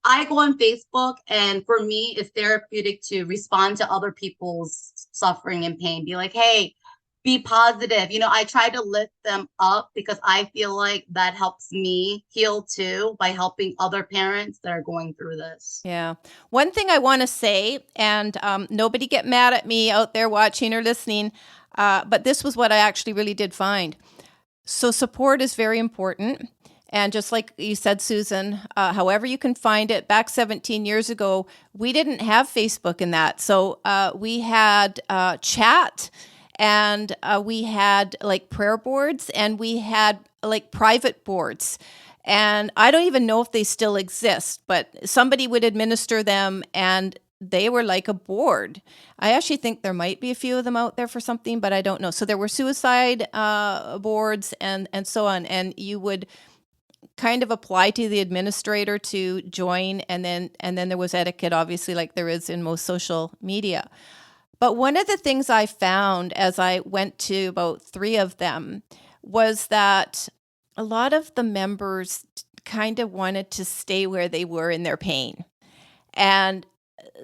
I go on Facebook, and for me, it's therapeutic to respond to other people's suffering and pain. Be like, hey, be positive. I try to lift them up, because I feel like that helps me heal too, by helping other parents that are going through this. Yeah. One thing I want to say, and nobody get mad at me out there watching or listening, but this was what I actually really did find. So support is very important. And just like you said, Susan, however you can find it, back 17 years ago, we didn't have Facebook and that. So we had chat, and we had prayer boards, and we had private boards. And I don't even know if they still exist, but somebody would administer them, and they were like a board. I actually think there might be a few of them out there for something, but I don't know. So there were suicide boards and so on. And you would kind of apply to the administrator to join, and then there was etiquette, obviously, like there is in most social media. But one of the things I found as I went to about 3 of them was that a lot of the members kind of wanted to stay where they were in their pain. And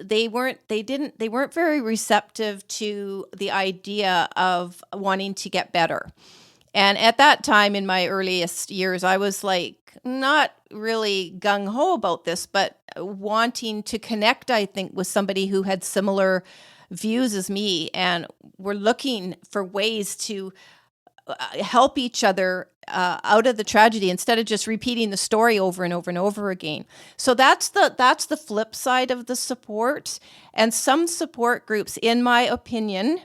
they weren't very receptive to the idea of wanting to get better. And at that time in my earliest years, I was like not really gung-ho about this, but wanting to connect, I think, with somebody who had similar views as me, and were looking for ways to help each other out of the tragedy instead of just repeating the story over and over and over again. So that's the flip side of the support. And some support groups, in my opinion,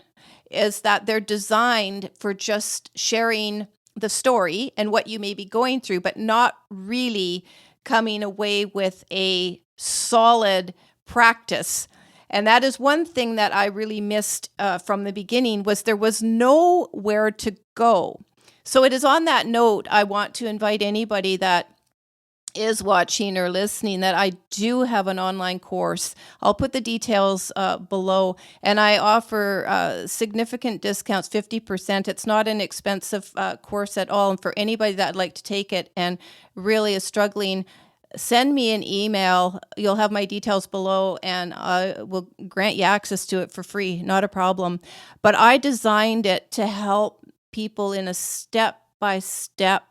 is that they're designed for just sharing the story and what you may be going through, but not really coming away with a solid practice. And that is one thing that I really missed from the beginning, was there was nowhere to go. So it is on that note, I want to invite anybody that is watching or listening that I do have an online course. I'll put the details below, and I offer significant discounts, 50%. It's not an expensive course at all. And for anybody that'd like to take it and really is struggling, send me an email. You'll have my details below, and I will grant you access to it for free. Not a problem. But I designed it to help people in a step-by-step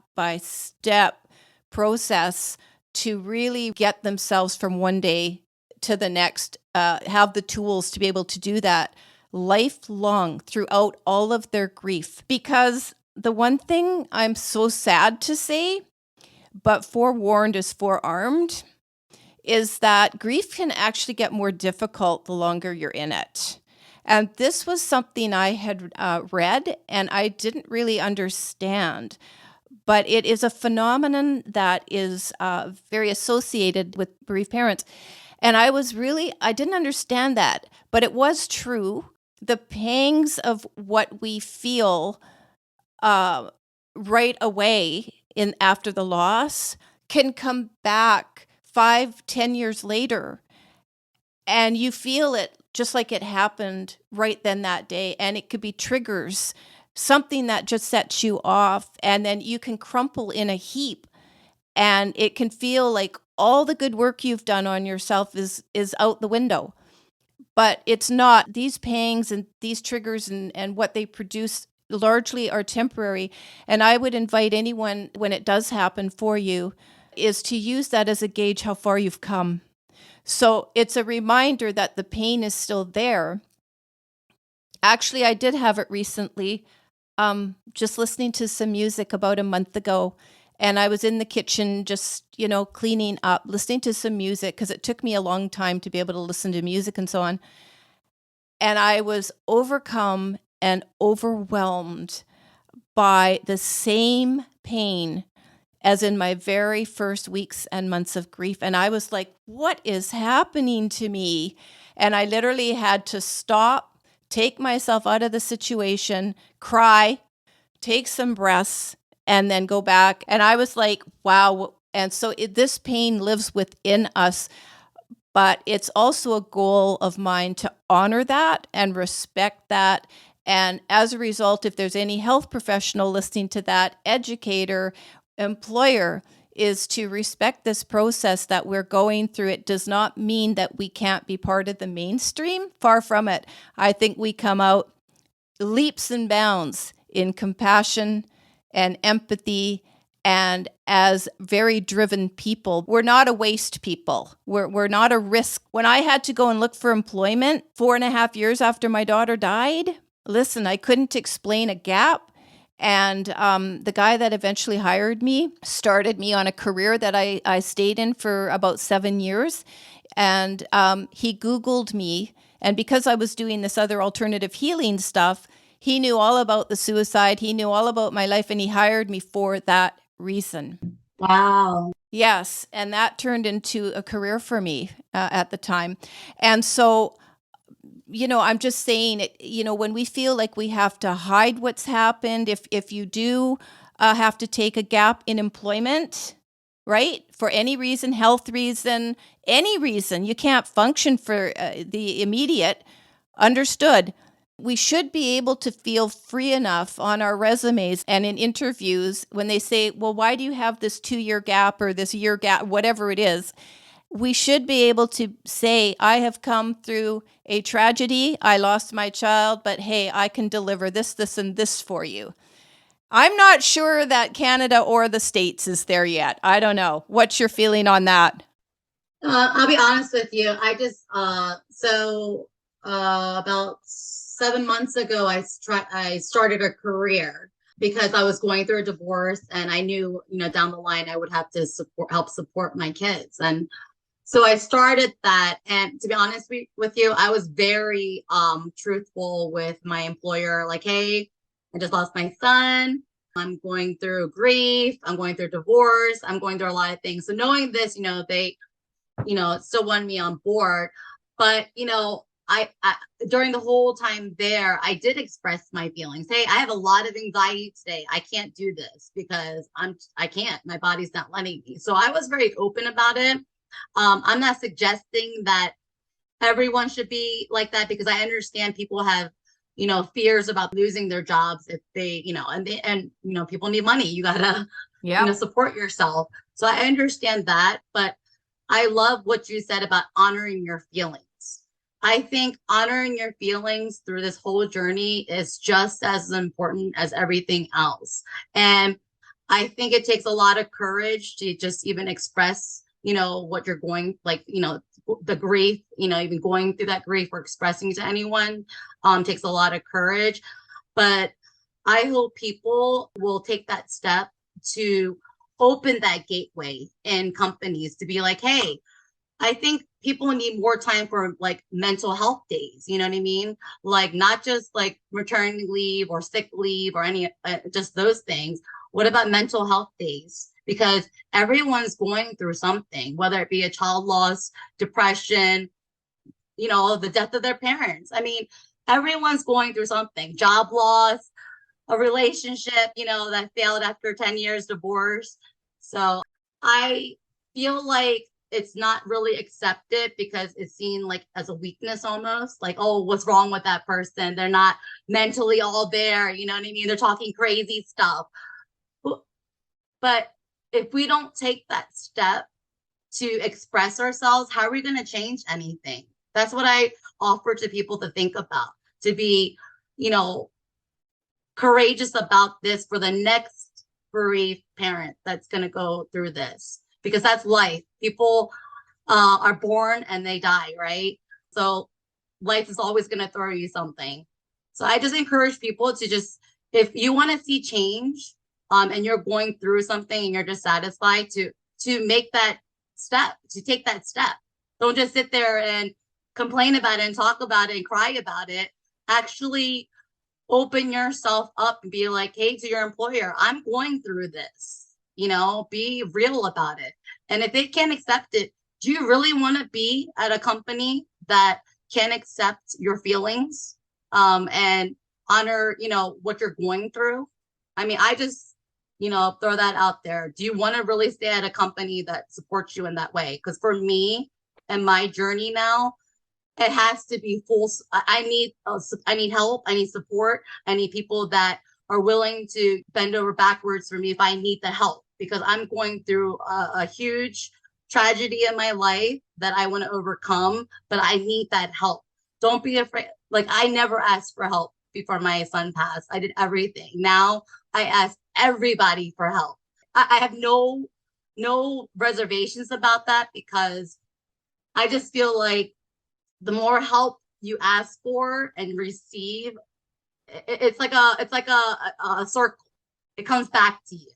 process to really get themselves from one day to the next, have the tools to be able to do that lifelong throughout all of their grief. Because the one thing I'm so sad to say, but forewarned is forearmed, is that grief can actually get more difficult the longer you're in it. And this was something I had read and I didn't really understand. But it is a phenomenon that is very associated with bereaved parents. And I didn't understand that, but it was true. The pangs of what we feel right away after the loss can come back 5-10 years later. And you feel it just like it happened right then that day. And it could be triggers, something that just sets you off, and then you can crumple in a heap, and it can feel like all the good work you've done on yourself is out the window. But it's not. These pangs and these triggers and what they produce largely are temporary. And I would invite anyone, when it does happen for you, is to use that as a gauge how far you've come. So it's a reminder that the pain is still there. Actually, I did have it recently, just listening to some music about a month ago. And I was in the kitchen just, cleaning up, listening to some music, because it took me a long time to be able to listen to music and so on. And I was overcome and overwhelmed by the same pain as in my very first weeks and months of grief. And I was like, what is happening to me? And I literally had to stop, take myself out of the situation, cry, take some breaths, and then go back. And I was like, wow. And so this pain lives within us, but it's also a goal of mine to honor that and respect that. And as a result, if there's any health professional listening to that, educator, employer, is to respect this process that we're going through. It does not mean that we can't be part of the mainstream. Far from it. I think we come out leaps and bounds in compassion and empathy, and as very driven people. We're not a waste people. We're not a risk. When I had to go and look for employment 4.5 years after my daughter died, listen, I couldn't explain a gap. And the guy that eventually hired me started me on a career that I stayed in for about 7 years. And he Googled me. And because I was doing this other alternative healing stuff, he knew all about the suicide. He knew all about my life, and he hired me for that reason. Wow. Yes. And that turned into a career for me at the time. And so, I'm just saying it, when we feel like we have to hide what's happened, if you do have to take a gap in employment, right? For any reason, health reason, any reason, you can't function for the immediate, understood. We should be able to feel free enough on our resumes and in interviews when they say, well, why do you have this 2-year gap or this year gap, whatever it is? We should be able to say, I have come through a tragedy. I lost my child, but hey, I can deliver this, this, and this for you. I'm not sure that Canada or the States is there yet. I don't know. What's your feeling on that? I'll be honest with you. I just about 7 months ago, I started a career because I was going through a divorce, and I knew, down the line I would have to help support my kids, and so I started that. And to be honest with you, I was very truthful with my employer. Like, hey, I just lost my son. I'm going through grief. I'm going through divorce. I'm going through a lot of things. So knowing this, they still want me on board. But, I during the whole time there, I did express my feelings. Hey, I have a lot of anxiety today. I can't do this because I can't. My body's not letting me. So I was very open about it. I'm not suggesting that everyone should be like that, because I understand people have, fears about losing their jobs if they, and people need money. You gotta, support yourself. So I understand that, but I love what you said about honoring your feelings. I think honoring your feelings through this whole journey is just as important as everything else. And I think it takes a lot of courage to just even express, what you're going, like, the grief, even going through that grief or expressing to anyone takes a lot of courage. But I hope people will take that step to open that gateway in companies to be like, hey, I think people need more time for like mental health days. You know what I mean? Like, not just like maternity leave or sick leave or any, just those things. What about mental health days? Because everyone's going through something, whether it be a child loss, depression, the death of their parents. I mean, everyone's going through something, job loss, a relationship, that failed after 10 years, divorce. So I feel like it's not really accepted because it's seen like as a weakness almost, like, oh, what's wrong with that person? They're not mentally all there. You know what I mean? They're talking crazy stuff. But if we don't take that step to express ourselves, how are we going to change anything? That's what I offer to people to think about, to be, courageous about this for the next bereaved parent that's going to go through this, because that's life. People are born and they die, right? So life is always going to throw you something. So I just encourage people to just, if you want to see change, and you're going through something and you're dissatisfied, to make that step, to take that step. Don't just sit there and complain about it and talk about it and cry about it. Actually open yourself up and be like, hey, to your employer, I'm going through this, be real about it. And if they can't accept it, do you really want to be at a company that can accept your feelings, and honor, what you're going through? I mean, I just, throw that out there. Do you want to really stay at a company that supports you in that way? Because for me and my journey now, it has to be full. I need help. I need support. I need people that are willing to bend over backwards for me if I need the help, because I'm going through a huge tragedy in my life that I want to overcome, but I need that help. Don't be afraid. Like, I never asked for help before my son passed. I did everything. Now I ask everybody for help. I have no reservations about that, because I just feel like the more help you ask for and receive, it's like a circle. It comes back to you.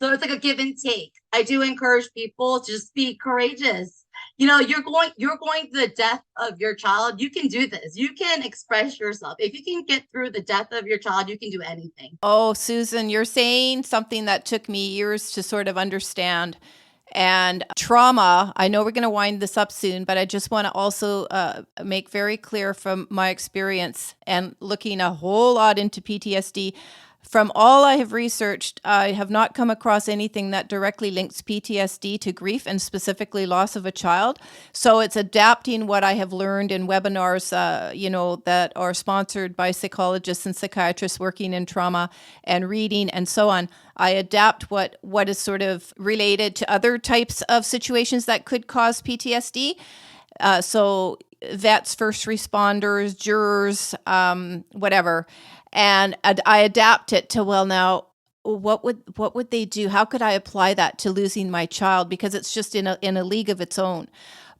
So it's like a give and take. I do encourage people to just be courageous. You're going through the death of your child. You can do this. You can express yourself. If you can get through the death of your child, you can do anything. Oh, Susan, you're saying something that took me years to sort of understand. And trauma, I know we're going to wind this up soon, but I just want to also make very clear from my experience and looking a whole lot into PTSD, From all I have researched, I have not come across anything that directly links PTSD to grief and specifically loss of a child. So it's adapting what I have learned in webinars, that are sponsored by psychologists and psychiatrists working in trauma and reading and so on. I adapt what is sort of related to other types of situations that could cause PTSD. So vets, first responders, jurors, whatever. And I adapt it to, well, now, what would they do? How could I apply that to losing my child? Because it's just in a league of its own.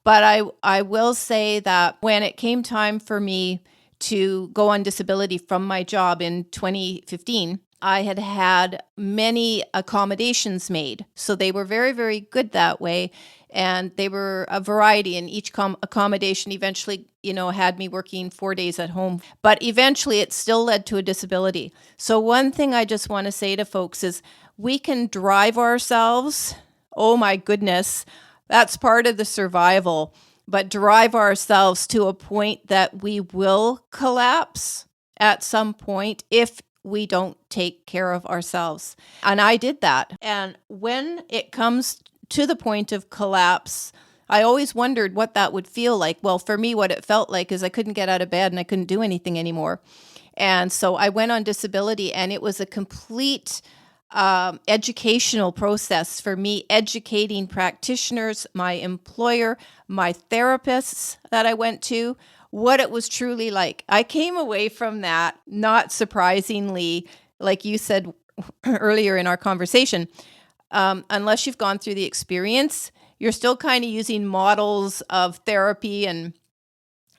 But I will say that when it came time for me to go on disability from my job in 2015, I had many accommodations made. So they were very, very good that way. And they were a variety, and each accommodation eventually, had me working 4 days at home. But eventually it still led to a disability. So one thing I just want to say to folks is we can drive ourselves. Oh my goodness, that's part of the survival. But drive ourselves to a point that we will collapse at some point if we don't take care of ourselves. And I did that. And when it comes to the point of collapse, I always wondered what that would feel like. Well, for me, what it felt like is I couldn't get out of bed and I couldn't do anything anymore. And so I went on disability, and it was a complete educational process for me, educating practitioners, my employer, my therapists that I went to, what it was truly like. I came away from that, not surprisingly, like you said earlier in our conversation, unless you've gone through the experience, you're still kind of using models of therapy and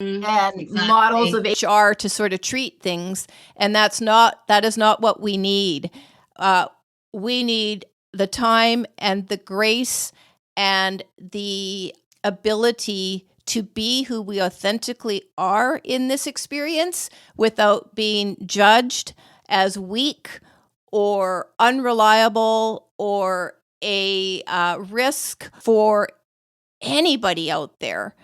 Exactly. models of HR to sort of treat things. And that is not what we need. We need the time and the grace and the ability to be who we authentically are in this experience without being judged as weak or unreliable or a risk for anybody out there,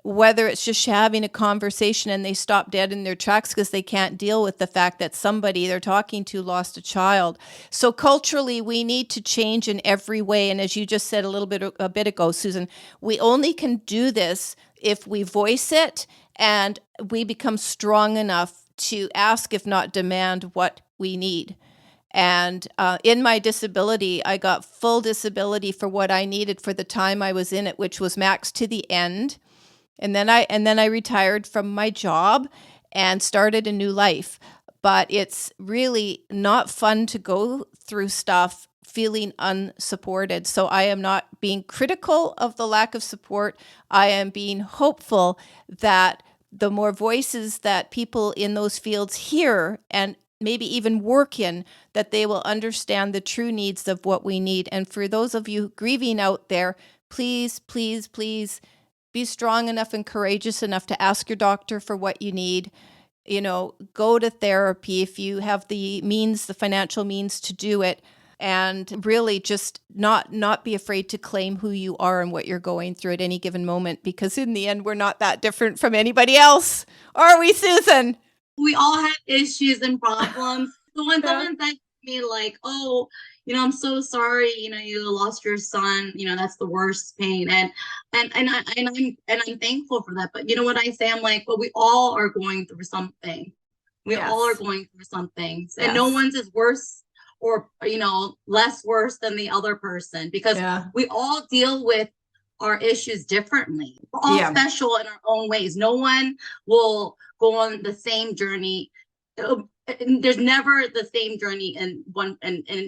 whether it's just having a conversation and they stop dead in their tracks because they can't deal with the fact that somebody they're talking to lost a child. So culturally, we need to change in every way. And as you just said a bit ago, Susan, we only can do this if we voice it and we become strong enough to ask, if not demand, what we need. And in my disability, I got full disability for what I needed for the time I was in it, which was max to the end. And then I retired from my job and started a new life. But it's really not fun to go through stuff feeling unsupported. So I am not being critical of the lack of support. I am being hopeful that the more voices that people in those fields hear and maybe even work in, that they will understand the true needs of what we need. And for those of you grieving out there, please, please, please be strong enough and courageous enough to ask your doctor for what you need. Go to therapy if you have the means, the financial means to do it. And really just not be afraid to claim who you are and what you're going through at any given moment, because in the end, we're not that different from anybody else. Are we, Susan? We all have issues and problems. So when someone says to me like, oh, I'm so sorry, you lost your son, that's the worst pain. And I'm thankful for that. But you know what I say? I'm like, well, we all are going through something. We all are going through some things. And no one's is worse or, less worse than the other person, because we all deal with our issues differently. We're all special in our own ways. No one will go on the same journey. There's never the same journey in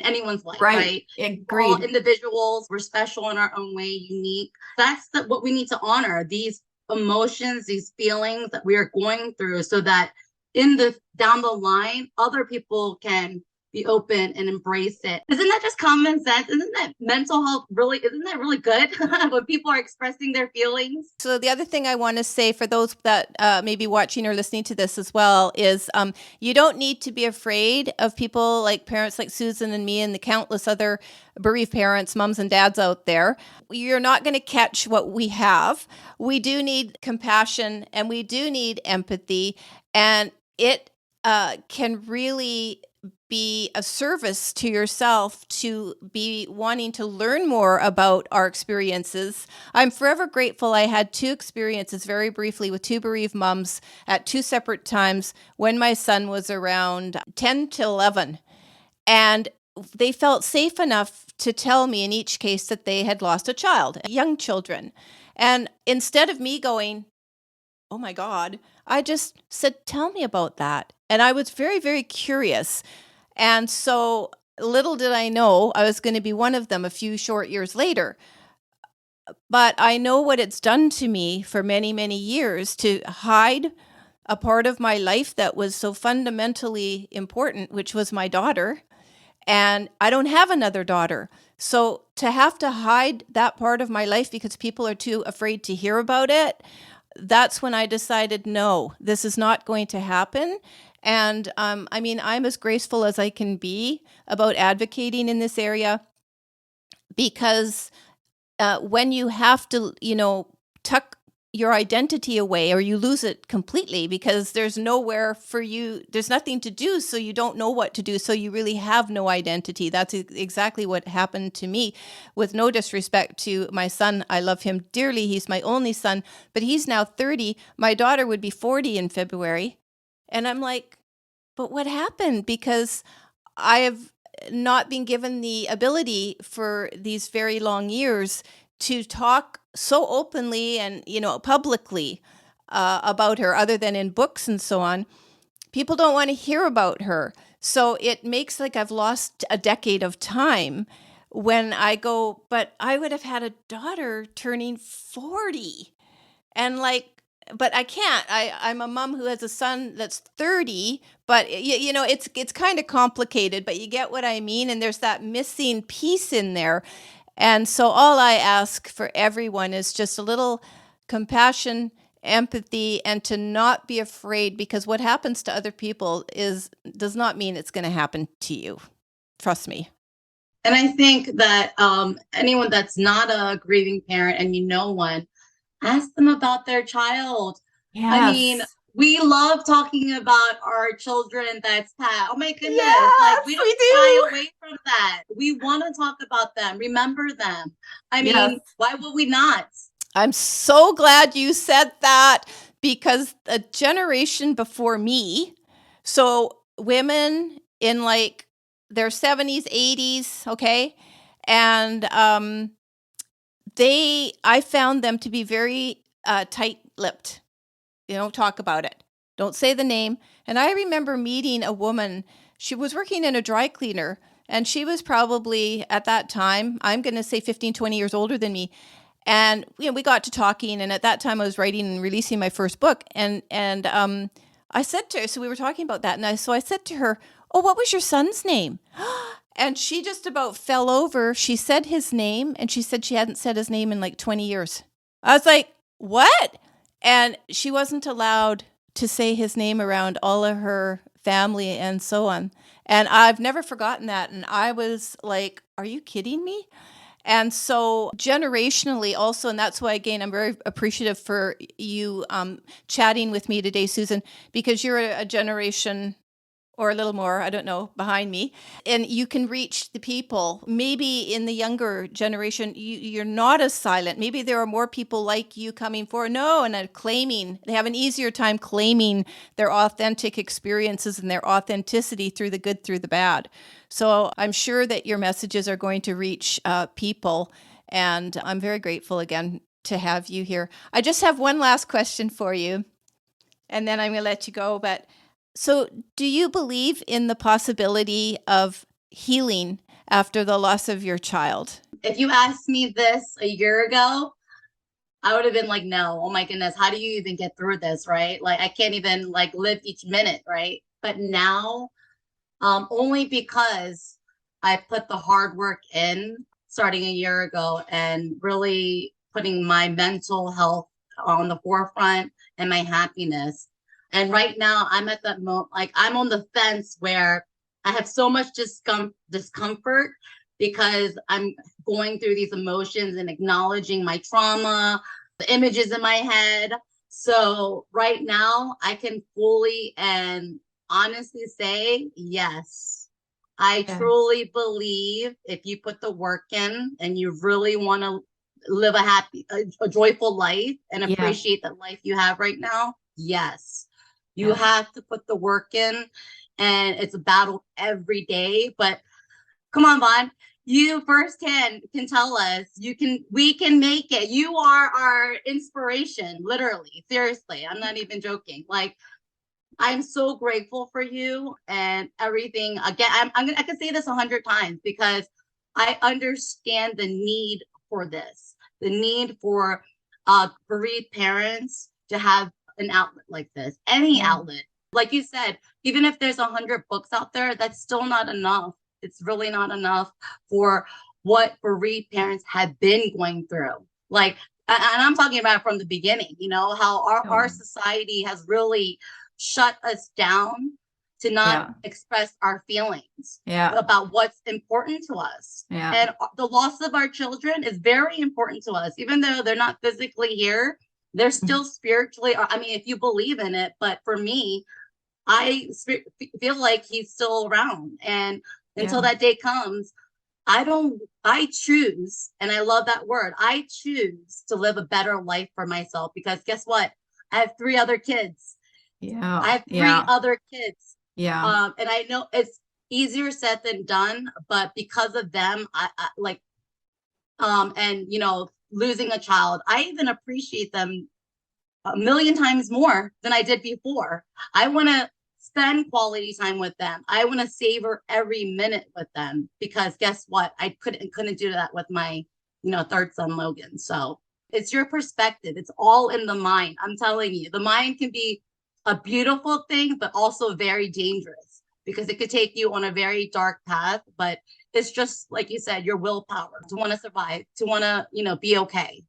anyone's life, right? Agreed. We're all individuals. We're special in our own way, unique. That's what we need to honor, these emotions, these feelings that we are going through, so that down the line, other people can be open and embrace it. Isn't that just common sense? Isn't that mental health isn't that really good when people are expressing their feelings? So the other thing I want to say for those that may be watching or listening to this as well is you don't need to be afraid of people like parents like Susan and me and the countless other bereaved parents, moms and dads out there. You're not going to catch what we have. We do need compassion and we do need empathy, and it can really be a service to yourself to be wanting to learn more about our experiences. I'm forever grateful I had two experiences very briefly with two bereaved moms at two separate times when my son was around 10 to 11. And they felt safe enough to tell me in each case that they had lost a child, young children. And instead of me going, oh my God, I just said, tell me about that. And I was very, very curious. And so little did I know I was going to be one of them a few short years later. But I know what it's done to me for many, many years to hide a part of my life that was so fundamentally important, which was my daughter. And I don't have another daughter. So to have to hide that part of my life because people are too afraid to hear about it, that's when I decided, no, this is not going to happen. And I'm as graceful as I can be about advocating in this area because when you have to, tuck your identity away or you lose it completely because there's nowhere for you, there's nothing to do, so you don't know what to do, so you really have no identity. That's exactly what happened to me. With no disrespect to my son, I love him dearly. He's my only son, but he's now 30. My daughter would be 40 in February. And I'm like, but what happened? Because I have not been given the ability for these very long years to talk so openly and, publicly about her, other than in books and so on. People don't want to hear about her. So it makes like I've lost a decade of time when I go, but I would have had a daughter turning 40. And but I can't. I'm a mom who has a son that's 30, but it's kind of complicated, but you get what I mean. And there's that missing piece in there. And so all I ask for everyone is just a little compassion, empathy, and to not be afraid, because what happens to other people does not mean it's going to happen to you. Trust me. And I think that anyone that's not a grieving parent and one, ask them about their child. Yes. I mean, we love talking about our children that's passed. Oh my goodness. Yes, we don't shy away from that. We want to talk about them, remember them. I mean, why would we not? I'm so glad you said that, because a generation before me, so women in their 70s, 80s, okay? And I found them to be very tight-lipped. They don't talk about it. Don't say the name. And I remember meeting a woman. She was working in a dry cleaner, and she was probably, at that time, I'm going to say 15, 20 years older than me. And we got to talking, and at that time I was writing and releasing my first book. And I said to her, so we were talking about that, and I said to her, oh, what was your son's name? And she just about fell over. She said his name, and she said she hadn't said his name in 20 years. I was like, what? And she wasn't allowed to say his name around all of her family and so on. And I've never forgotten that. And I was like, are you kidding me? And so generationally also, and that's why, again, I'm very appreciative for you chatting with me today, Susan, because you're a generation or a little more, I don't know, behind me. And you can reach the people. Maybe in the younger generation, you're not as silent. Maybe there are more people like you coming forward. No, and they have an easier time claiming their authentic experiences and their authenticity through the good, through the bad. So I'm sure that your messages are going to reach people. And I'm very grateful again to have you here. I just have one last question for you, and then I'm going to let you go. So do you believe in the possibility of healing after the loss of your child? If you asked me this a year ago, I would have been like, no, oh my goodness, how do you even get through this, right? I can't even live each minute, right? But now, only because I put the hard work in starting a year ago and really putting my mental health on the forefront and my happiness. And right now I'm at that moment, I'm on the fence where I have so much discomfort because I'm going through these emotions and acknowledging my trauma, the images in my head. So right now I can fully and honestly say yes. I Yeah. truly believe if you put the work in and you really want to live a joyful life and Yeah. appreciate the life you have right now, yes, you Yeah. have to put the work in, and it's a battle every day. But come on, Vaughn, you firsthand can tell us we can make it. You are our inspiration, literally, seriously. I'm not even joking. Like, I'm so grateful for you and everything. Again, I can say this 100 times because I understand the need for this, the need for bereaved parents to have an outlet like this, any Yeah. outlet. Like you said, even if there's 100 books out there, that's still not enough. It's really not enough for what bereaved parents have been going through. Like, and I'm talking about from the beginning, how our society has really shut us down to not express our feelings about what's important to us. Yeah. And the loss of our children is very important to us. Even though they're not physically here, they're still spiritually, I mean, if you believe in it. But for me, I feel like he's still around. And until that day comes, I choose, and I love that word, I choose to live a better life for myself, because guess what? I have 3 other kids. Yeah. I have 3 other kids. Yeah. And I know it's easier said than done, but because of them, I like, and losing a child, I even appreciate them a million times more than I did before. I want to spend quality time with them. I want to savor every minute with them, because guess what? I couldn't do that with my, 3rd son, Logan. So it's your perspective. It's all in the mind. I'm telling you, the mind can be a beautiful thing, but also very dangerous, because it could take you on a very dark path. But it's just, like you said, your willpower to want to survive, to want to, be okay.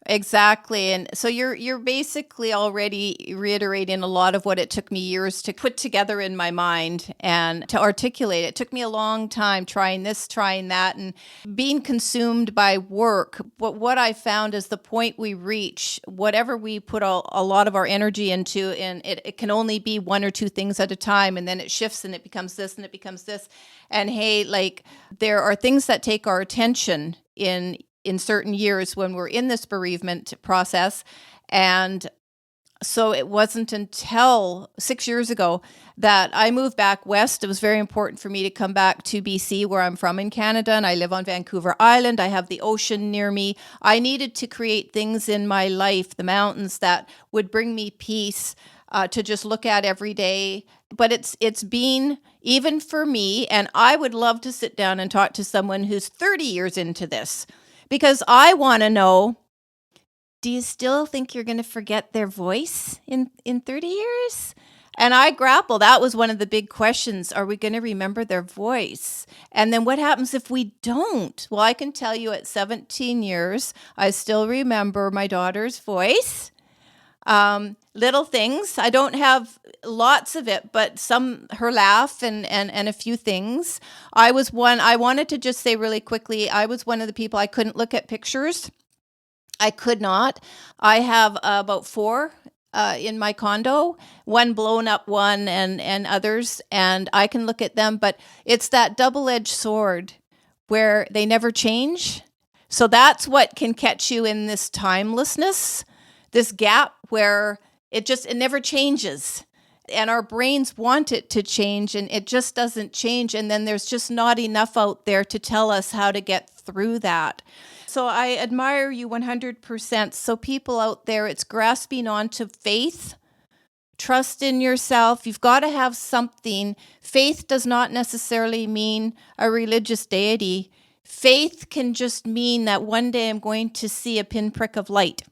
Exactly. And so you're basically already reiterating a lot of what it took me years to put together in my mind and to articulate. It took me a long time trying this, trying that, and being consumed by work. But what I found is the point we reach, whatever we put a lot of our energy into, and it can only be 1 or 2 things at a time, and then it shifts and it becomes this and it becomes this. And hey, like, there are things that take our attention in certain years when we're in this bereavement process. And so it wasn't until 6 years ago that I moved back west. It was very important for me to come back to BC, where I'm from in Canada, and I live on Vancouver Island. I have the ocean near me. I needed to create things in my life, the mountains, that would bring me peace, to just look at every day. But it's been, even for me, and I would love to sit down and talk to someone who's 30 years into this, because I want to know, do you still think you're going to forget their voice in 30 years? And I grapple. That was one of the big questions. Are we going to remember their voice? And then what happens if we don't? Well, I can tell you at 17 years, I still remember my daughter's voice. Little things. I don't have lots of it, but her laugh and a few things. I wanted to just say really quickly, I was one of the people, I couldn't look at pictures. I could not. I have about 4 in my condo, one blown up one and others, and I can look at them, but it's that double-edged sword where they never change. So that's what can catch you in this timelessness, this gap where it never changes. And our brains want it to change, and it just doesn't change. And then there's just not enough out there to tell us how to get through that. So I admire you 100%. So people out there, it's grasping onto faith, trust in yourself. You've got to have something. Faith does not necessarily mean a religious deity. Faith can just mean that one day I'm going to see a pinprick of light.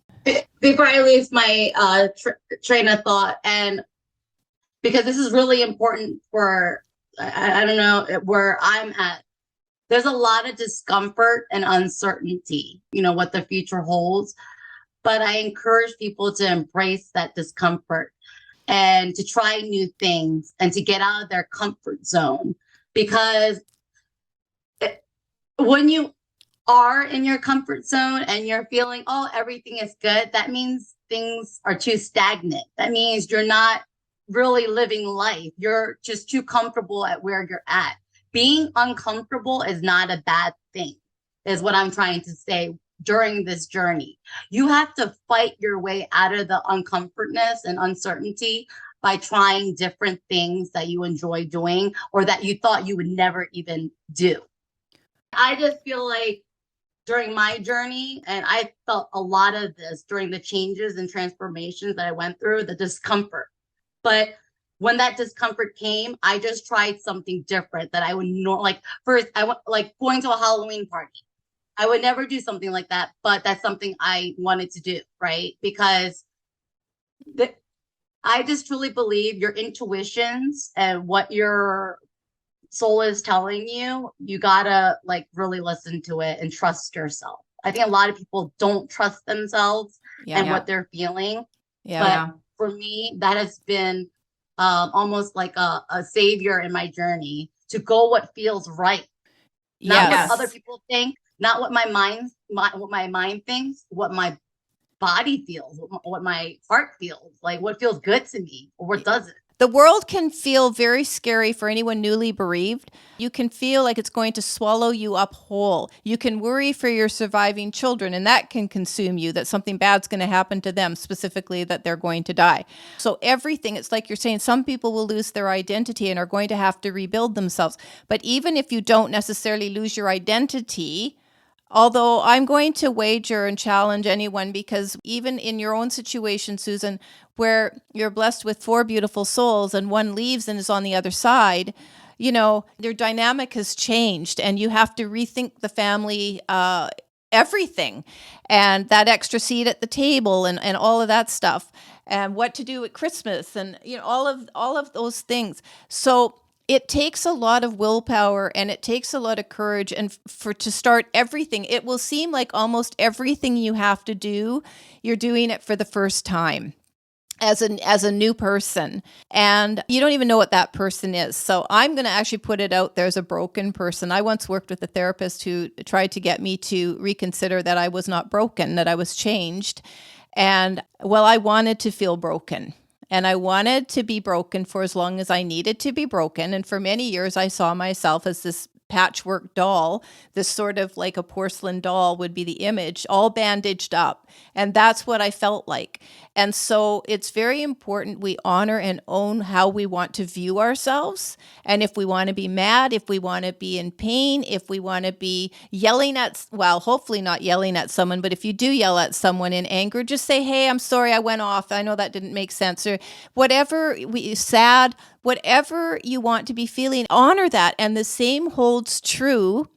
Before I lose my train of thought, and because this is really important for, I don't know where I'm at, there's a lot of discomfort and uncertainty, what the future holds. But I encourage people to embrace that discomfort and to try new things and to get out of their comfort zone. Because when you are in your comfort zone and you're feeling, oh, everything is good, that means things are too stagnant. That means you're not really living life. You're just too comfortable at where you're at. Being uncomfortable is not a bad thing, is what I'm trying to say during this journey. You have to fight your way out of the uncomfortness and uncertainty by trying different things that you enjoy doing or that you thought you would never even do. I just feel like during my journey, and I felt a lot of this during the changes and transformations that I went through, the discomfort. But when that discomfort came, I just tried something different that I would like first, I went like going to a Halloween party. I would never do something like that, but that's something I wanted to do, right? Because I just truly believe your intuitions and what your soul is telling you, you gotta like really listen to it and trust yourself. I think a lot of people don't trust themselves and what they're feeling. But for me, that has been almost like a savior in my journey to go what feels right. Not what other people think, not what my mind thinks, what my body feels, what my heart feels, like what feels good to me or what doesn't. The world can feel very scary for anyone newly bereaved. You can feel like it's going to swallow you up whole. You can worry for your surviving children, and that can consume you, that something bad's going to happen to them, specifically that they're going to die. So everything, it's like you're saying, some people will lose their identity and are going to have to rebuild themselves. But even if you don't necessarily lose your identity, although I'm going to wager and challenge anyone, because even in your own situation, Susan, where you're blessed with 4 beautiful souls and one leaves and is on the other side, you know, your dynamic has changed and you have to rethink the family, everything, and that extra seat at the table and all of that stuff, and what to do at Christmas, and you know, all of those things. So it takes a lot of willpower and it takes a lot of courage, and to start everything, it will seem like almost everything you have to do, you're doing it for the first time as a new person, and you don't even know what that person is. So I'm going to actually put it out there as a broken person. I once worked with a therapist who tried to get me to reconsider that I was not broken, that I was changed. And well, I wanted to feel broken. And I wanted to be broken for as long as I needed to be broken. And for many years, I saw myself as this patchwork doll, this sort of like a porcelain doll would be the image, all bandaged up. And that's what I felt like. And so it's very important we honor and own how we want to view ourselves. And if we want to be mad, if we want to be in pain, if we want to be yelling at, well, hopefully not yelling at someone, but if you do yell at someone in anger, just say, hey, I'm sorry, I went off. I know that didn't make sense, or whatever, sad, whatever you want to be feeling, honor that. And the same holds true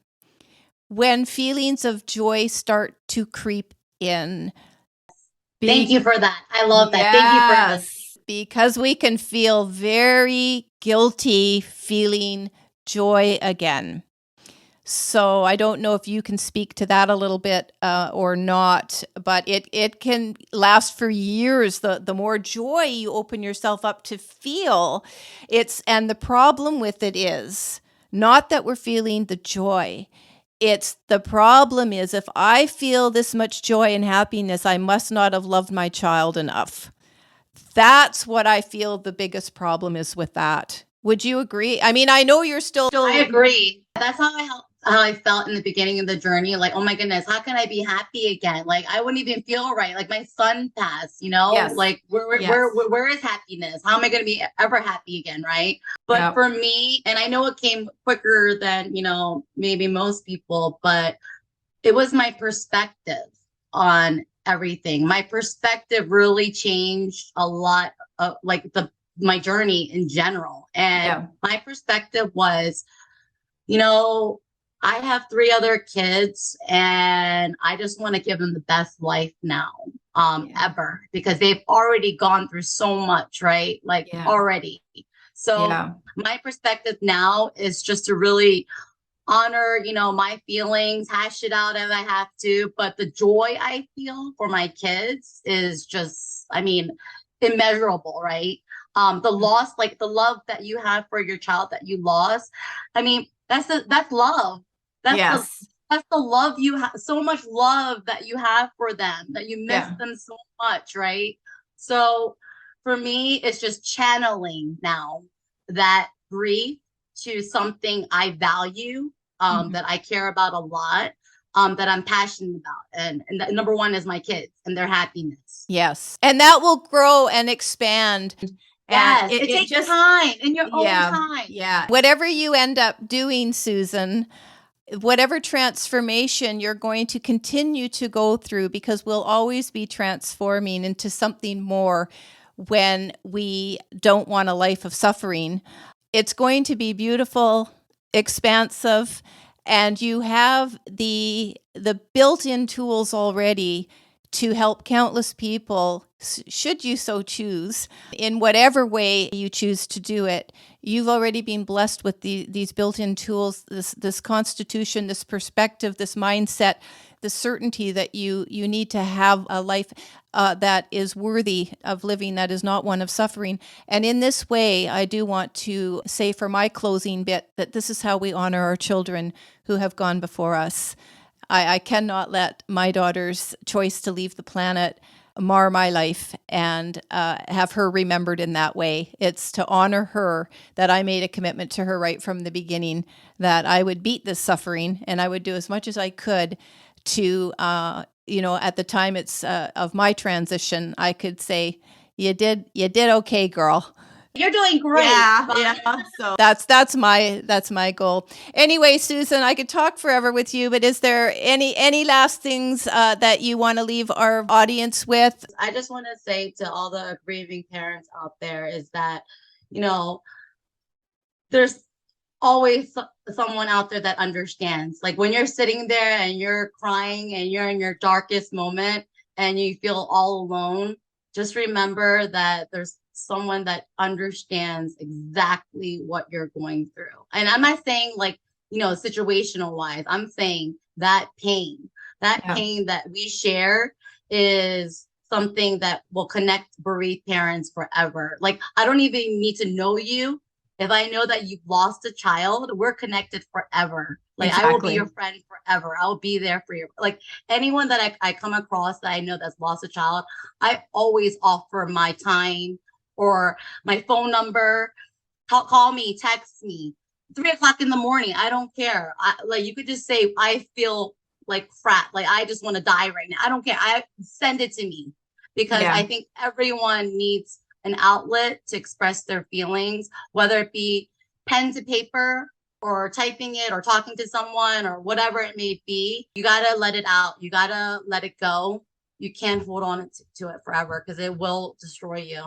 when feelings of joy start to creep in. Thank you for that. I love that. Yes. Thank you for this. Because we can feel very guilty feeling joy again. So I don't know if you can speak to that a little bit or not, but it can last for years. The more joy you open yourself up to feel, and the problem with it is not that we're feeling the joy. It's the problem is if I feel this much joy and happiness, I must not have loved my child enough. That's what I feel the biggest problem is with that. Would you agree? I mean, I know you're still. I agree. That's how I felt in the beginning of the journey. Like, oh my goodness, how can I be happy again? Like, I wouldn't even feel right. Like my son passed, you know, like where is happiness? How am I going to be ever happy again? Right. But for me, and I know it came quicker than, you know, maybe most people, but it was my perspective on everything. My perspective really changed a lot of like my journey in general. And my perspective was, you know, I have 3 other kids and I just want to give them the best life now, ever, because they've already gone through so much, right? Like already. So my perspective now is just to really honor, you know, my feelings, hash it out as I have to. But the joy I feel for my kids is just, I mean, immeasurable, right? The loss, like the love that you have for your child that you lost. I mean, that's love. That's the love you have, so much love that you have for them, that you miss them so much, right? So for me, it's just channeling now that grief to something I value, that I care about a lot, that I'm passionate about. And number one is my kids and their happiness. Yes. And that will grow and expand. Yes, And it takes time in your own time. Yeah. Whatever you end up doing, Susan, whatever transformation you're going to continue to go through, because we'll always be transforming into something more when we don't want a life of suffering. It's going to be beautiful, expansive, and you have the built-in tools already to help countless people, should you so choose, in whatever way you choose to do it. You've already been blessed with these built-in tools, this constitution, this perspective, this mindset, the certainty that you need to have a life that is worthy of living, that is not one of suffering. And in this way, I do want to say for my closing bit that this is how we honor our children who have gone before us. I cannot let my daughter's choice to leave the planet mar my life and have her remembered in that way. It's to honor her that I made a commitment to her right from the beginning that I would beat this suffering and I would do as much as I could to, at the time it's of my transition, I could say, you did okay, girl. You're doing great. Yeah. So that's my goal. Anyway, Susan, I could talk forever with you, but is there any last things that you want to leave our audience with? I just want to say to all the grieving parents out there is that, there's always someone out there that understands. Like when you're sitting there and you're crying and you're in your darkest moment and you feel all alone, just remember that there's someone that understands exactly what you're going through. And I'm not saying situational wise, I'm saying that pain that we share is something that will connect bereaved parents forever. Like, I don't even need to know you. If I know that you've lost a child, we're connected forever. Like, exactly. I will be your friend forever. I'll be there for you. Like, anyone that I come across that I know that's lost a child, I always offer my time or my phone number. Call me, text me, 3:00 in the morning. I don't care. You could just say, I feel like crap. Like, I just want to die right now. I don't care. Send it to me, because I think everyone needs an outlet to express their feelings, whether it be pen to paper or typing it or talking to someone or whatever it may be. You got to let it out. You got to let it go. You can't hold on to it forever, because it will destroy you.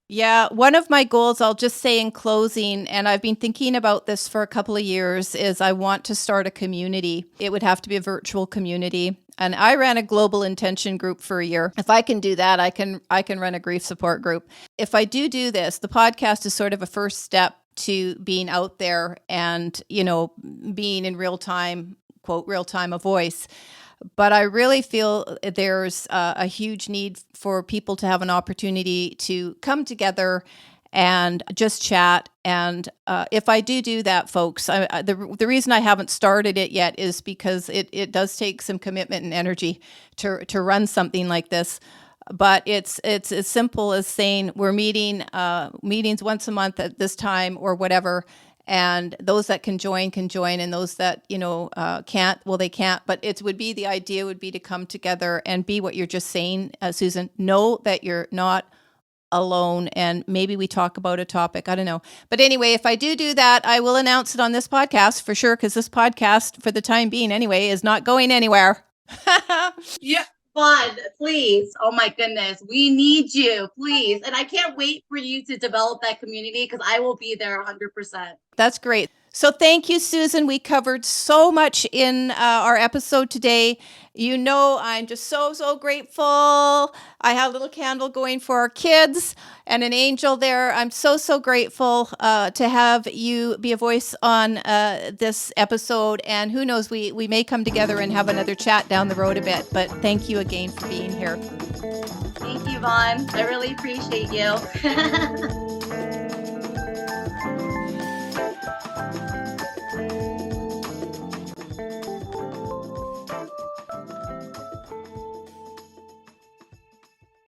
Yeah, one of my goals, I'll just say in closing, and I've been thinking about this for a couple of years, is I want to start a community. It would have to be a virtual community. And I ran a global intention group for a year. If I can do that, I can run a grief support group. If I do this, the podcast is sort of a first step to being out there and, being in real time, quote, real time, a voice. But I really feel there's a huge need for people to have an opportunity to come together and just chat. And if I do that, folks, the reason I haven't started it yet is because it does take some commitment and energy to run something like this. But it's as simple as saying we're meetings once a month at this time or whatever. And those that can join, and those that, can't, well, they can't. But the idea would be to come together and be what you're just saying, Susan. Know that you're not alone, and maybe we talk about a topic. I don't know. But anyway, if I do that, I will announce it on this podcast for sure, because this podcast, for the time being anyway, is not going anywhere. Yeah. Fun, please. Oh my goodness. We need you, please. And I can't wait for you to develop that community, because I will be there 100%. That's great. So thank you, Susan. We covered so much in our episode today. I'm just so grateful. I have a little candle going for our kids and an angel there. I'm so grateful to have you be a voice on this episode. And who knows, we may come together and have another chat down the road a bit. But thank you again for being here. Thank you, Vaughn. I really appreciate you.